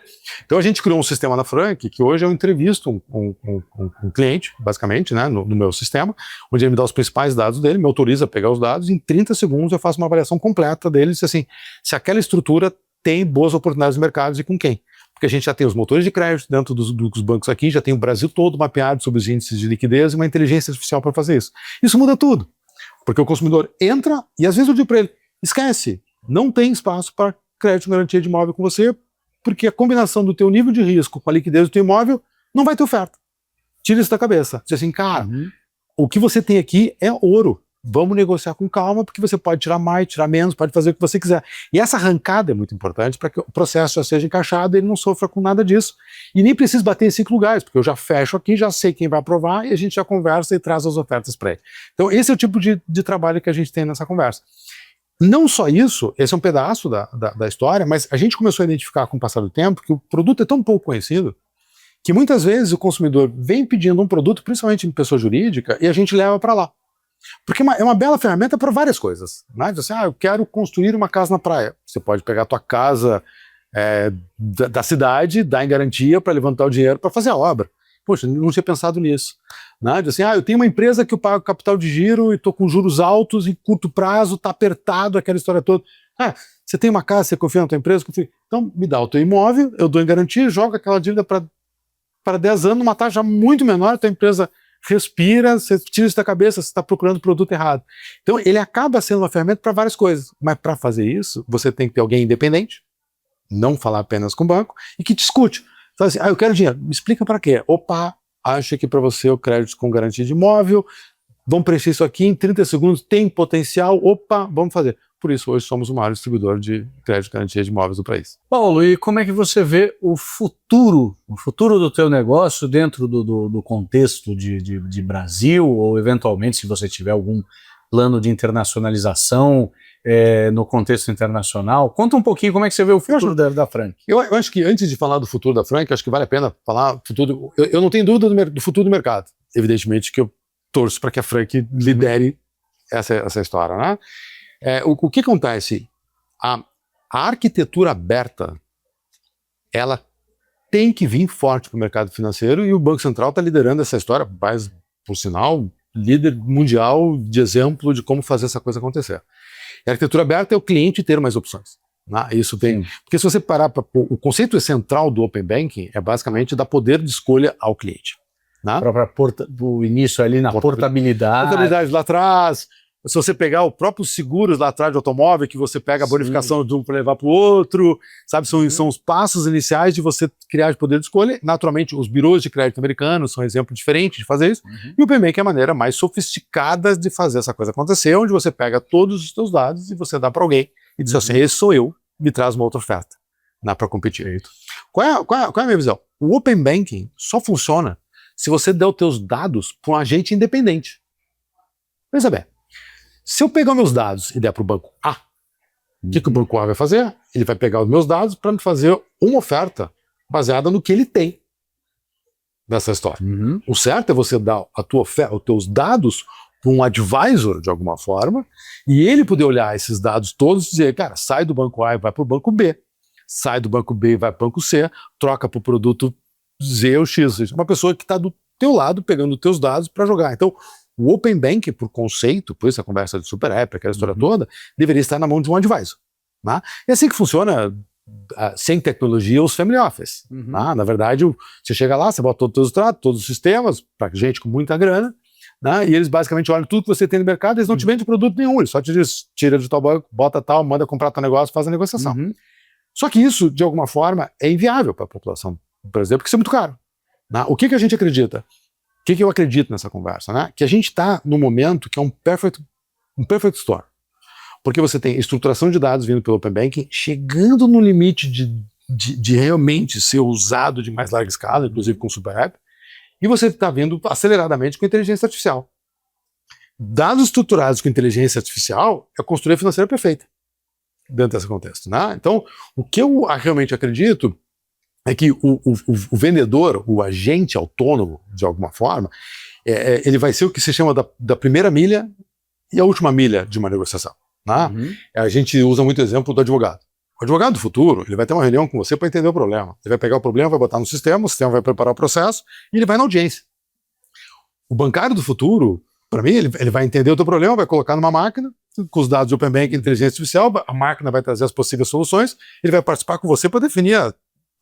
Então a gente criou um sistema na Frank, que hoje eu entrevisto um cliente, basicamente, né, no meu sistema, onde ele me dá os principais dados dele, me autoriza a pegar os dados, e em 30 segundos eu faço uma avaliação completa deles, assim, se aquela estrutura tem boas oportunidades de mercado e com quem. Porque a gente já tem os motores de crédito dentro dos bancos aqui, já tem o Brasil todo mapeado sobre os índices de liquidez e uma inteligência artificial para fazer isso. Isso muda tudo, porque o consumidor entra e às vezes eu digo para ele, esquece, não tem espaço para crédito em garantia de imóvel com você, porque a combinação do teu nível de risco com a liquidez do teu imóvel não vai ter oferta. Tira isso da cabeça. Diz assim, cara, o que você tem aqui é ouro. vamos negociar com calma, porque você pode tirar mais, tirar menos, pode fazer o que você quiser. E essa arrancada é muito importante para que o processo já seja encaixado e ele não sofra com nada disso. E nem precisa bater em 5 lugares, porque eu já fecho aqui, já sei quem vai aprovar e a gente já conversa e traz as ofertas para ele. Então esse é o tipo de trabalho que a gente tem nessa conversa. Não só isso, esse é um pedaço da história, mas a gente começou a identificar com o passar do tempo que o produto é tão pouco conhecido que muitas vezes o consumidor vem pedindo um produto, principalmente em pessoa jurídica, e a gente leva para lá. Porque é uma bela ferramenta para várias coisas. Né? Assim, eu quero construir uma casa na praia. Você pode pegar a tua casa da cidade, dar em garantia para levantar o dinheiro para fazer a obra. Poxa, não tinha pensado nisso. Né? Assim, eu tenho uma empresa que eu pago capital de giro e estou com juros altos e curto prazo, está apertado, aquela história toda. Você tem uma casa, você confia na tua empresa? Confia. Então me dá o teu imóvel, eu dou em garantia, jogo aquela dívida para 10 anos, numa taxa muito menor, a tua empresa respira, você tira isso da cabeça, você está procurando o produto errado. Então ele acaba sendo uma ferramenta para várias coisas, mas para fazer isso, você tem que ter alguém independente, não falar apenas com o banco, e que discute. Então assim, eu quero dinheiro, me explica para quê? Opa, acho que para você o crédito com garantia de imóvel, vamos preencher isso aqui em 30 segundos, tem potencial, opa, vamos fazer. Por isso, hoje somos o maior distribuidor de crédito de garantia de imóveis do país. Paulo, e como é que você vê o futuro do teu negócio dentro do contexto de Brasil, ou eventualmente, se você tiver algum plano de internacionalização no contexto internacional? Conta um pouquinho como é que você vê o futuro da Frank. Eu acho que antes de falar do futuro da Frank, acho que vale a pena falar futuro. Eu não tenho dúvida do futuro do mercado. Evidentemente que eu torço para que a Frank lidere essa história, né? O que acontece? A arquitetura aberta, ela tem que vir forte para o mercado financeiro e o Banco Central está liderando essa história, mas, por sinal, líder mundial de exemplo de como fazer essa coisa acontecer. E a arquitetura aberta é o cliente ter mais opções. Né? Isso tem, porque se você parar para o conceito central do Open Banking é basicamente dar poder de escolha ao cliente. Né? O início ali na portabilidade. Portabilidade lá atrás. Se você pegar o próprio seguros lá atrás de automóvel, que você pega a bonificação de um para levar para o outro, sabe? São os passos iniciais de você criar de poder de escolha. Naturalmente, os birôs de crédito americanos são um exemplo diferente de fazer isso. E o Open Banking é a maneira mais sofisticada de fazer essa coisa acontecer, onde você pega todos os seus dados e você dá para alguém e diz assim, esse sou eu, me traz uma outra oferta para competir. Qual é a minha visão? O Open Banking só funciona se você der os teus dados para um agente independente. Pensa bem. Se eu pegar meus dados e der para o banco A, o que o banco A vai fazer? Ele vai pegar os meus dados para me fazer uma oferta baseada no que ele tem nessa história. O certo é você dar os teus dados para um advisor, de alguma forma, e ele poder olhar esses dados todos e dizer, cara, sai do banco A e vai para o banco B, sai do banco B e vai para o banco C, troca para o produto Z ou X. Uma pessoa que está do teu lado pegando os teus dados para jogar. Então, o Open Banking, por conceito, por isso a conversa de Super App, aquela história toda, deveria estar na mão de um advisor. Né? É assim que funciona, sem tecnologia, os family office. Né? Na verdade, você chega lá, você bota todos os teus dados, todos os sistemas, para gente com muita grana, né? E eles basicamente olham tudo que você tem no mercado, eles não te vendem produto nenhum, eles só te dizem, tira de tal banco, bota tal, manda comprar teu negócio, faz a negociação. Só que isso, de alguma forma, é inviável para a população, por exemplo, porque isso é muito caro. Né? O que a gente acredita? O que eu acredito nessa conversa? Né? Que a gente está num momento que é um perfect store. Porque você tem estruturação de dados vindo pelo Open Banking, chegando no limite de realmente ser usado de mais larga escala, inclusive com Super App, e você está vendo aceleradamente com inteligência artificial. Dados estruturados com inteligência artificial é construir a financeira perfeita dentro desse contexto. Né? Então, o que eu realmente acredito é que o vendedor, o agente autônomo, de alguma forma, ele vai ser o que se chama da primeira milha e a última milha de uma negociação. Né? A gente usa muito o exemplo do advogado. O advogado do futuro, ele vai ter uma reunião com você para entender o problema. Ele vai pegar o problema, vai botar no sistema, o sistema vai preparar o processo e ele vai na audiência. O bancário do futuro, para mim, ele vai entender o teu problema, vai colocar numa máquina, com os dados de Open Banking e inteligência artificial, a máquina vai trazer as possíveis soluções, ele vai participar com você para definir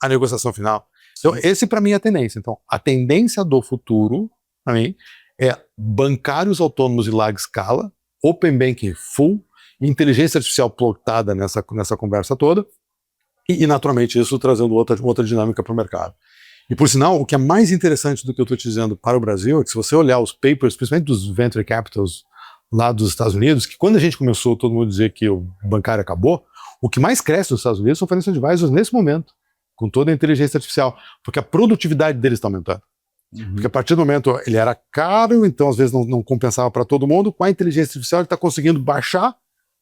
a negociação final. Então, esse para mim é a tendência. Então, a tendência do futuro, para mim, é bancários autônomos em larga escala, Open Banking full, inteligência artificial plotada nessa conversa toda, e naturalmente isso trazendo outra dinâmica para o mercado. E por sinal, o que é mais interessante do que eu estou te dizendo para o Brasil é que se você olhar os papers, principalmente dos venture capitals lá dos Estados Unidos, que quando a gente começou todo mundo dizer que o bancário acabou, o que mais cresce nos Estados Unidos são financial advisors nesse momento, com toda a inteligência artificial, porque a produtividade deles está aumentando. Porque a partir do momento ele era caro, então às vezes não compensava para todo mundo, com a inteligência artificial ele está conseguindo baixar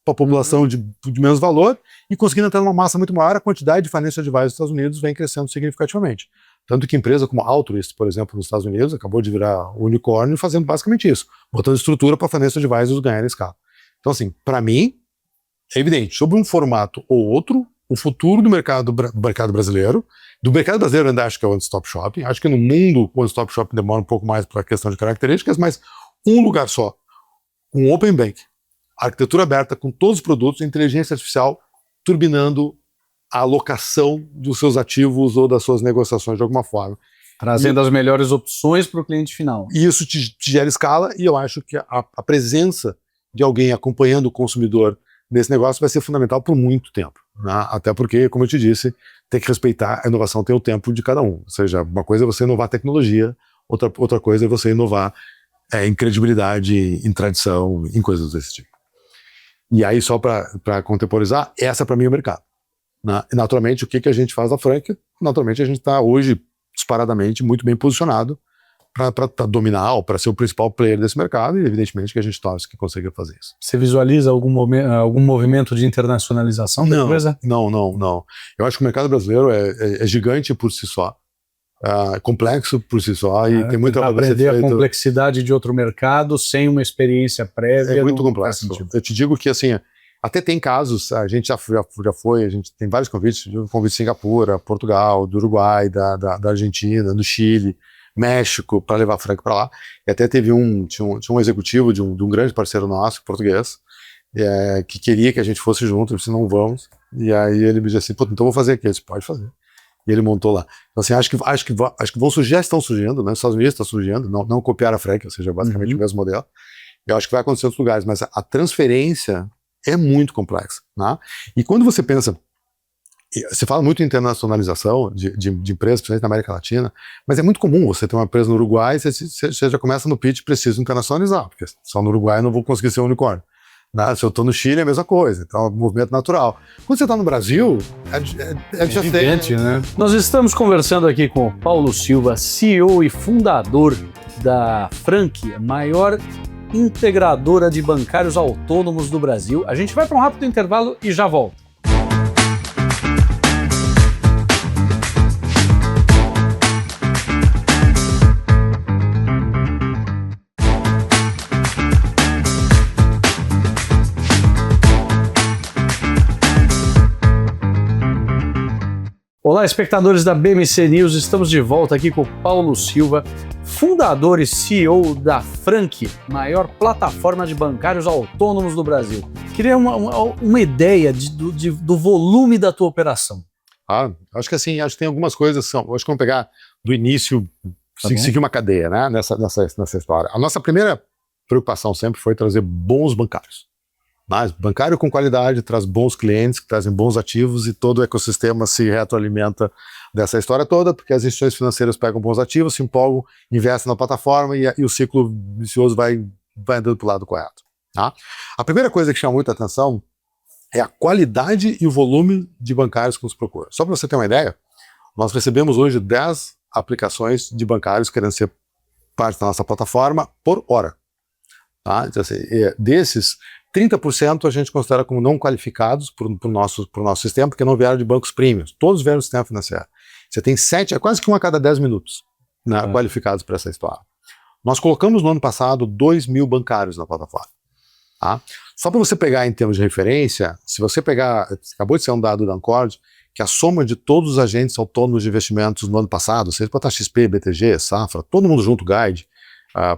para a população de menos valor e conseguindo entrar numa massa muito maior, a quantidade de financial advisors nos Estados Unidos vem crescendo significativamente. Tanto que empresa como a Altruist, por exemplo, nos Estados Unidos, acabou de virar unicórnio fazendo basicamente isso, botando estrutura para financial advisors ganharem escala. Então assim, para mim, é evidente, sobre um formato ou outro, o futuro do mercado brasileiro, eu ainda acho que é o one-stop shopping, acho que no mundo o one-stop shopping demora um pouco mais para a questão de características, mas um lugar só, um open bank, arquitetura aberta com todos os produtos, inteligência artificial turbinando a alocação dos seus ativos ou das suas negociações de alguma forma. Trazendo as melhores opções para o cliente final. E isso te gera escala e eu acho que a presença de alguém acompanhando o consumidor nesse negócio vai ser fundamental por muito tempo, né? Até porque, como eu te disse, tem que respeitar a inovação, tem o tempo de cada um. Ou seja, uma coisa é você inovar tecnologia, outra coisa é você inovar em credibilidade, em tradição, em coisas desse tipo. E aí, só para contemporizar, essa para mim é o mercado, né? E naturalmente, o que a gente faz na Frank? Naturalmente, a gente está hoje, disparadamente, muito bem posicionado para dominar ou para ser o principal player desse mercado e evidentemente que a gente torce que consiga fazer isso. Você visualiza algum movimento de internacionalização da coisa? Não. Eu acho que o mercado brasileiro é gigante por si só, complexo por si só e tem muita aprender a complexidade de outro mercado sem uma experiência prévia. É muito complexo. Eu te digo que assim, até tem casos, a gente já foi, a gente tem vários convites, convite de Singapura, Portugal, do Uruguai, da Argentina, do Chile, México, para levar a Frank para lá. E até teve tinha um executivo de um grande parceiro nosso, português, que queria que a gente fosse junto. Eu disse, não vamos. E aí ele me disse assim, pô, então vou fazer aqui. Eu disse, pode fazer. E ele montou lá. Então assim, acho que vão surgir, já estão surgindo, né? Os Estados Unidos está surgindo, não copiar a Frank, ou seja, basicamente o mesmo modelo. Eu acho que vai acontecer em outros lugares, mas a transferência é muito complexa, né? E quando você pensa, você fala muito em internacionalização de empresas, principalmente na América Latina, mas é muito comum você ter uma empresa no Uruguai, você já começa no pitch, preciso internacionalizar, porque só no Uruguai eu não vou conseguir ser um unicórnio. Né? Se eu estou no Chile é a mesma coisa, então é um movimento natural. Quando você está no Brasil, é evidente, né? Nós estamos conversando aqui com o Paulo Silva, CEO e fundador da Frank, a maior integradora de bancários autônomos do Brasil. A gente vai para um rápido intervalo e já volta. Olá, espectadores da BMC News, estamos de volta aqui com o Paulo Silva, fundador e CEO da Frank, maior plataforma de bancários autônomos do Brasil. Queria uma ideia do volume da tua operação. Acho que assim, acho que tem algumas coisas, acho que vamos pegar do início, seguir uma cadeia, né, nessa história. A nossa primeira preocupação sempre foi trazer bons bancários. Mas bancário com qualidade traz bons clientes, que trazem bons ativos e todo o ecossistema se retroalimenta dessa história toda, porque as instituições financeiras pegam bons ativos, se empolgam, investem na plataforma e o ciclo vicioso vai andando para o lado correto. Tá? A primeira coisa que chama muita atenção é a qualidade e o volume de bancários que nos procuram. Só para você ter uma ideia, nós recebemos hoje 10 aplicações de bancários querendo ser parte da nossa plataforma por hora. Tá? Então, assim, desses, 30% a gente considera como não qualificados para o nosso sistema, porque não vieram de bancos premiums. Todos vieram do sistema financeiro. Você tem 7, é quase que 1 a cada 10 minutos, né, qualificados para essa história. Nós colocamos no ano passado 2.000 bancários na plataforma. Tá? Só para você pegar em termos de referência, se você pegar, acabou de ser um dado da Ancord, que a soma de todos os agentes autônomos de investimentos no ano passado, seja botar XP, BTG, Safra, todo mundo junto, Guide,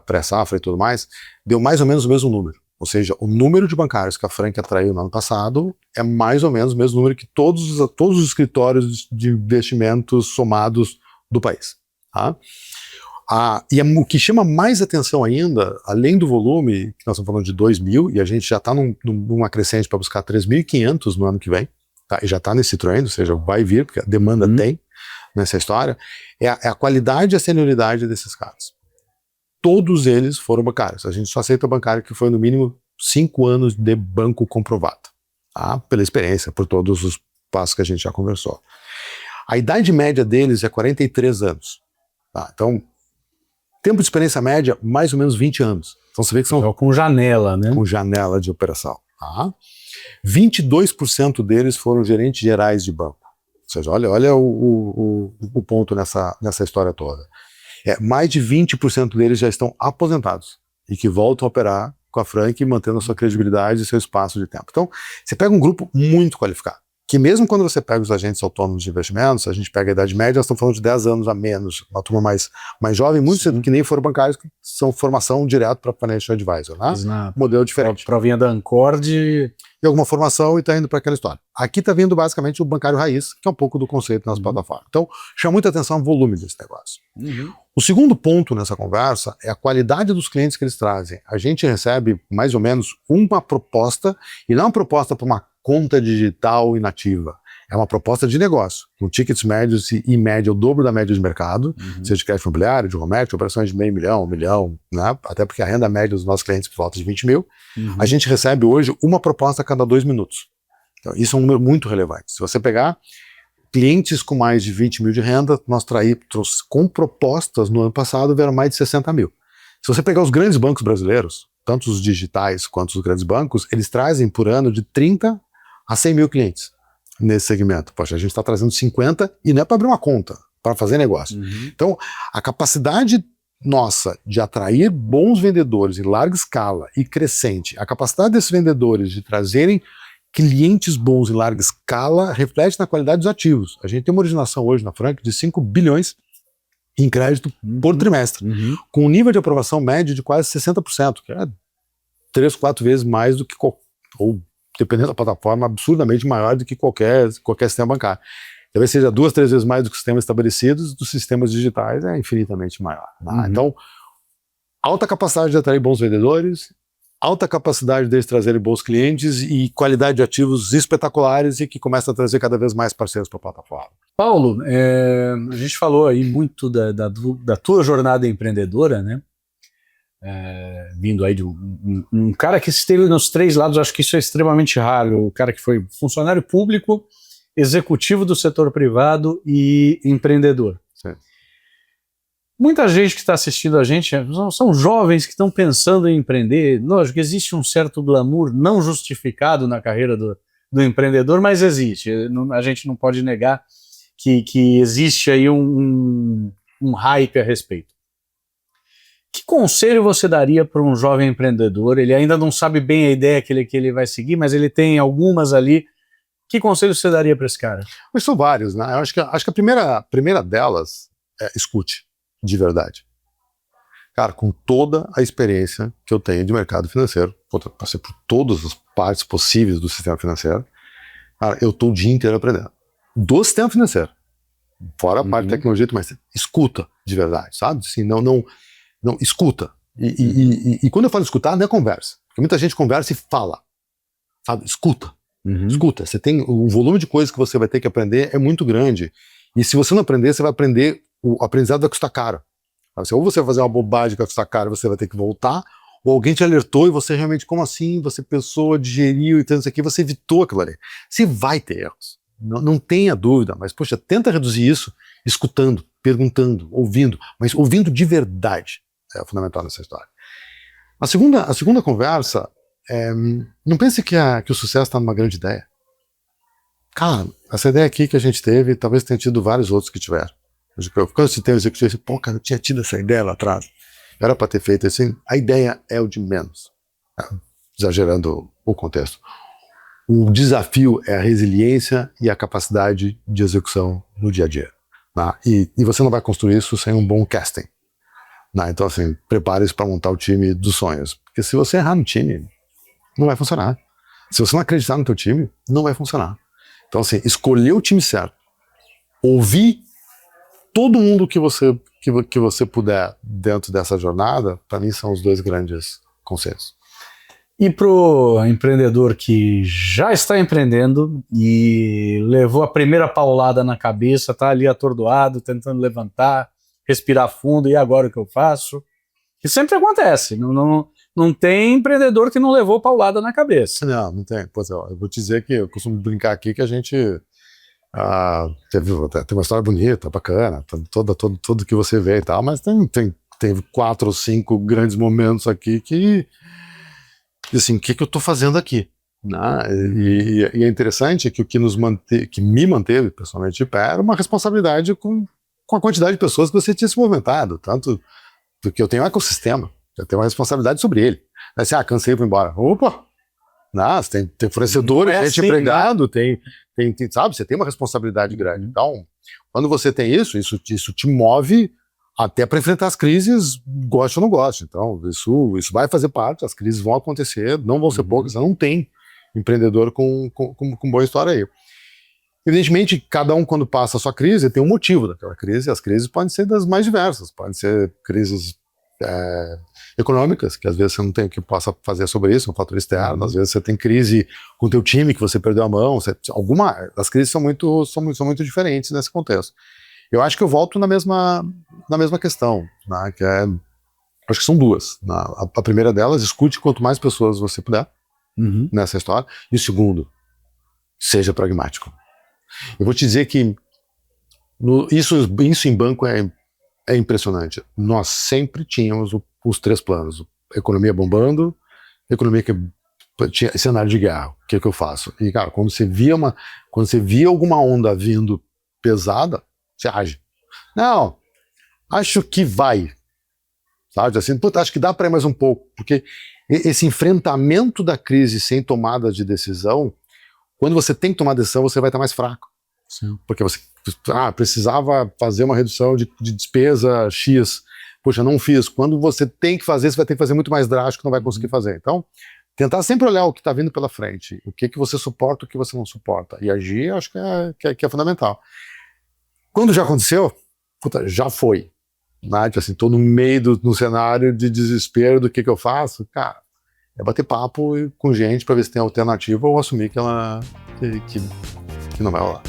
pré-Safra e tudo mais, deu mais ou menos o mesmo número. Ou seja, o número de bancários que a Frank atraiu no ano passado é mais ou menos o mesmo número que todos os escritórios de investimentos somados do país. Tá? E o que chama mais atenção ainda, além do volume, que nós estamos falando de 2.000, e a gente já está numa crescente para buscar 3.500 no ano que vem, tá? E já está nesse trend, ou seja, vai vir, porque a demanda tem nessa história, é a qualidade e a senioridade desses caras. Todos eles foram bancários. A gente só aceita bancário que foi no mínimo 5 anos de banco comprovado, tá? Pela experiência, por todos os passos que a gente já conversou. A idade média deles é 43 anos. Tá? Então, tempo de experiência média, mais ou menos 20 anos. Então você vê que são... Então, com janela, né? Com janela de operação. Tá? 22% deles foram gerentes gerais de banco. Ou seja, olha o ponto nessa história toda. Mais de 20% deles já estão aposentados e que voltam a operar com a Frank, mantendo a sua credibilidade e seu espaço de tempo. Então, você pega um grupo muito qualificado, que mesmo quando você pega os agentes autônomos de investimentos, a gente pega a idade média, nós estamos falando de 10 anos a menos, uma turma mais jovem, muitos que nem foram bancários, que são formação direto para financial advisor, né? Modelo diferente. Provinha da Ancord. E alguma formação e está indo para aquela história. Aqui está vindo basicamente o bancário raiz, que é um pouco do conceito nas plataformas. Então, chama muita atenção o volume desse negócio. O segundo ponto nessa conversa é a qualidade dos clientes que eles trazem. A gente recebe mais ou menos uma proposta, e não uma proposta para uma conta digital inativa. É uma proposta de negócio, com tickets médios e média o dobro da média de mercado, seja de crédito imobiliário, de home equity, operações de meio milhão, 1 milhão, né? Até porque a renda média dos nossos clientes é por volta de 20 mil. A gente recebe hoje uma proposta a cada 2 minutos. Então, isso é um número muito relevante. Se você pegar clientes com mais de 20 mil de renda, nós trouxe com propostas no ano passado, vieram mais de 60 mil. Se você pegar os grandes bancos brasileiros, tanto os digitais quanto os grandes bancos, eles trazem por ano de 30 a 100 mil clientes nesse segmento. Poxa, a gente está trazendo 50 e não é para abrir uma conta, para fazer negócio. Então, a capacidade nossa de atrair bons vendedores em larga escala e crescente, a capacidade desses vendedores de trazerem clientes bons em larga escala reflete na qualidade dos ativos. A gente tem uma originação hoje na Frank de 5 bilhões em crédito por trimestre, com um nível de aprovação médio de quase 60%, que é 3, 4 vezes mais do que, ou dependendo da plataforma, absurdamente maior do que qualquer sistema bancário. Talvez seja 2, 3 vezes mais do que os sistemas estabelecidos, dos sistemas digitais é infinitamente maior. Então, alta capacidade de atrair bons vendedores, alta capacidade deles trazerem bons clientes e qualidade de ativos espetaculares e que começa a trazer cada vez mais parceiros para a plataforma. Paulo, a gente falou aí muito da tua jornada empreendedora, né? Vindo aí de um cara que esteve nos 3 lados, acho que isso é extremamente raro, o cara que foi funcionário público, executivo do setor privado e empreendedor. Sim. Muita gente que está assistindo a gente são jovens que estão pensando em empreender. Lógico, existe um certo glamour não justificado na carreira do empreendedor, mas existe. A gente não pode negar que existe aí um hype a respeito. Que conselho você daria para um jovem empreendedor? Ele ainda não sabe bem a ideia que ele vai seguir, mas ele tem algumas ali. Que conselho você daria para esse cara? Mas são vários, né? Eu acho que a primeira delas é escute, de verdade. Cara, com toda a experiência que eu tenho de mercado financeiro, passei por todas as partes possíveis do sistema financeiro, cara, eu estou o dia inteiro aprendendo. Do sistema financeiro. Fora a parte de tecnologia, mas escuta de verdade, sabe? Assim, não, escuta. E quando eu falo escutar, não é conversa. Porque muita gente conversa e fala. Sabe? Escuta. Escuta. Você tem o volume de coisas que você vai ter que aprender é muito grande. E se você não aprender, você vai aprender, o aprendizado vai custar caro. Ou você vai fazer uma bobagem que vai custar caro, você vai ter que voltar, ou alguém te alertou e você realmente, como assim? Você pensou, digeriu e tanto isso aqui, você evitou aquilo ali. Você vai ter erros. Não tenha dúvida, mas, poxa, tenta reduzir isso escutando, perguntando, ouvindo, mas ouvindo de verdade. É fundamental nessa história. A segunda conversa não pense que o sucesso está numa grande ideia. Cara, essa ideia aqui que a gente teve, talvez tenha tido vários outros que tiveram. Quando você tem o executivo, você pô, cara, eu tinha tido essa ideia lá atrás. Era para ter feito assim. A ideia é o de menos. Exagerando o contexto. O desafio é a resiliência e a capacidade de execução no dia a dia. Tá? E você não vai construir isso sem um bom casting. Tá? Então, assim, prepare-se para montar o time dos sonhos. Porque se você errar no time, não vai funcionar. Se você não acreditar no teu time, não vai funcionar. Então, assim, escolher o time certo. Ouvir todo mundo que você puder dentro dessa jornada, para mim são os 2 grandes conselhos. E pro empreendedor que já está empreendendo e levou a primeira paulada na cabeça, está ali atordoado, tentando levantar, respirar fundo, e agora o que eu faço? Que sempre acontece, não Não tem empreendedor que não levou paulada na cabeça. Não tem. Pois é, eu vou te dizer que eu costumo brincar aqui que a gente tem uma história bonita, bacana, tudo que você vê e tal, mas teve 4 ou 5 grandes momentos aqui que, assim, o que eu estou fazendo aqui? Né? E é interessante que o que me manteve pessoalmente de pé era uma responsabilidade com a quantidade de pessoas que você tinha se movimentado, tanto porque eu tenho um ecossistema, eu tenho uma responsabilidade sobre ele. Assim, cansei, vou embora. Opa! Nossa, tem fornecedor, gente assim, empregado, né? Sabe, você tem uma responsabilidade grande. Então, quando você tem isso te move até para enfrentar as crises, goste ou não goste. Então, isso vai fazer parte, as crises vão acontecer, não vão ser poucas, não tem empreendedor com boa história aí. Evidentemente, cada um, quando passa a sua crise, tem um motivo daquela crise, e as crises podem ser das mais diversas, podem ser crises econômicas, que às vezes você não tem o que possa fazer sobre isso, um fator externo, às vezes você tem crise com o teu time, que você perdeu a mão, as crises são muito diferentes nesse contexto. Eu acho que eu volto na mesma questão, né, que acho que são duas. Né? A primeira delas, escute quanto mais pessoas você puder nessa história, e o segundo, seja pragmático. Eu vou te dizer que isso em banco é impressionante. Nós sempre tínhamos os 3 planos. Economia bombando, economia que tinha cenário de guerra. O que eu faço? E, cara, quando você via alguma onda vindo pesada, você age. Não, acho que vai. Sabe? Assim, acho que dá para ir mais um pouco. Porque esse enfrentamento da crise sem tomada de decisão, quando você tem que tomar decisão, você vai estar mais fraco. Sim. Porque você precisava fazer uma redução de despesa X. Poxa, não fiz. Quando você tem que fazer, você vai ter que fazer muito mais drástico, não vai conseguir fazer. Então, tentar sempre olhar o que está vindo pela frente, o que você suporta, o que você não suporta. E agir, acho que é fundamental. Quando já aconteceu, já foi. Né? Assim, estou no meio no cenário de desespero do que eu faço. Cara, é bater papo com gente para ver se tem alternativa ou assumir que não vai rolar.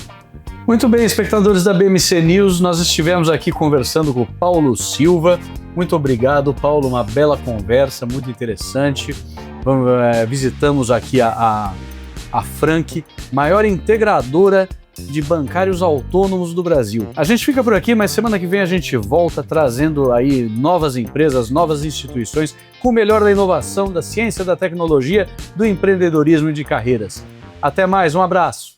Muito bem, espectadores da BMC News, nós estivemos aqui conversando com o Paulo Silva. Muito obrigado, Paulo, uma bela conversa, muito interessante. Visitamos aqui a Frank, maior integradora de bancários autônomos do Brasil. A gente fica por aqui, mas semana que vem a gente volta trazendo aí novas empresas, novas instituições com o melhor da inovação, da ciência, da tecnologia, do empreendedorismo e de carreiras. Até mais, um abraço!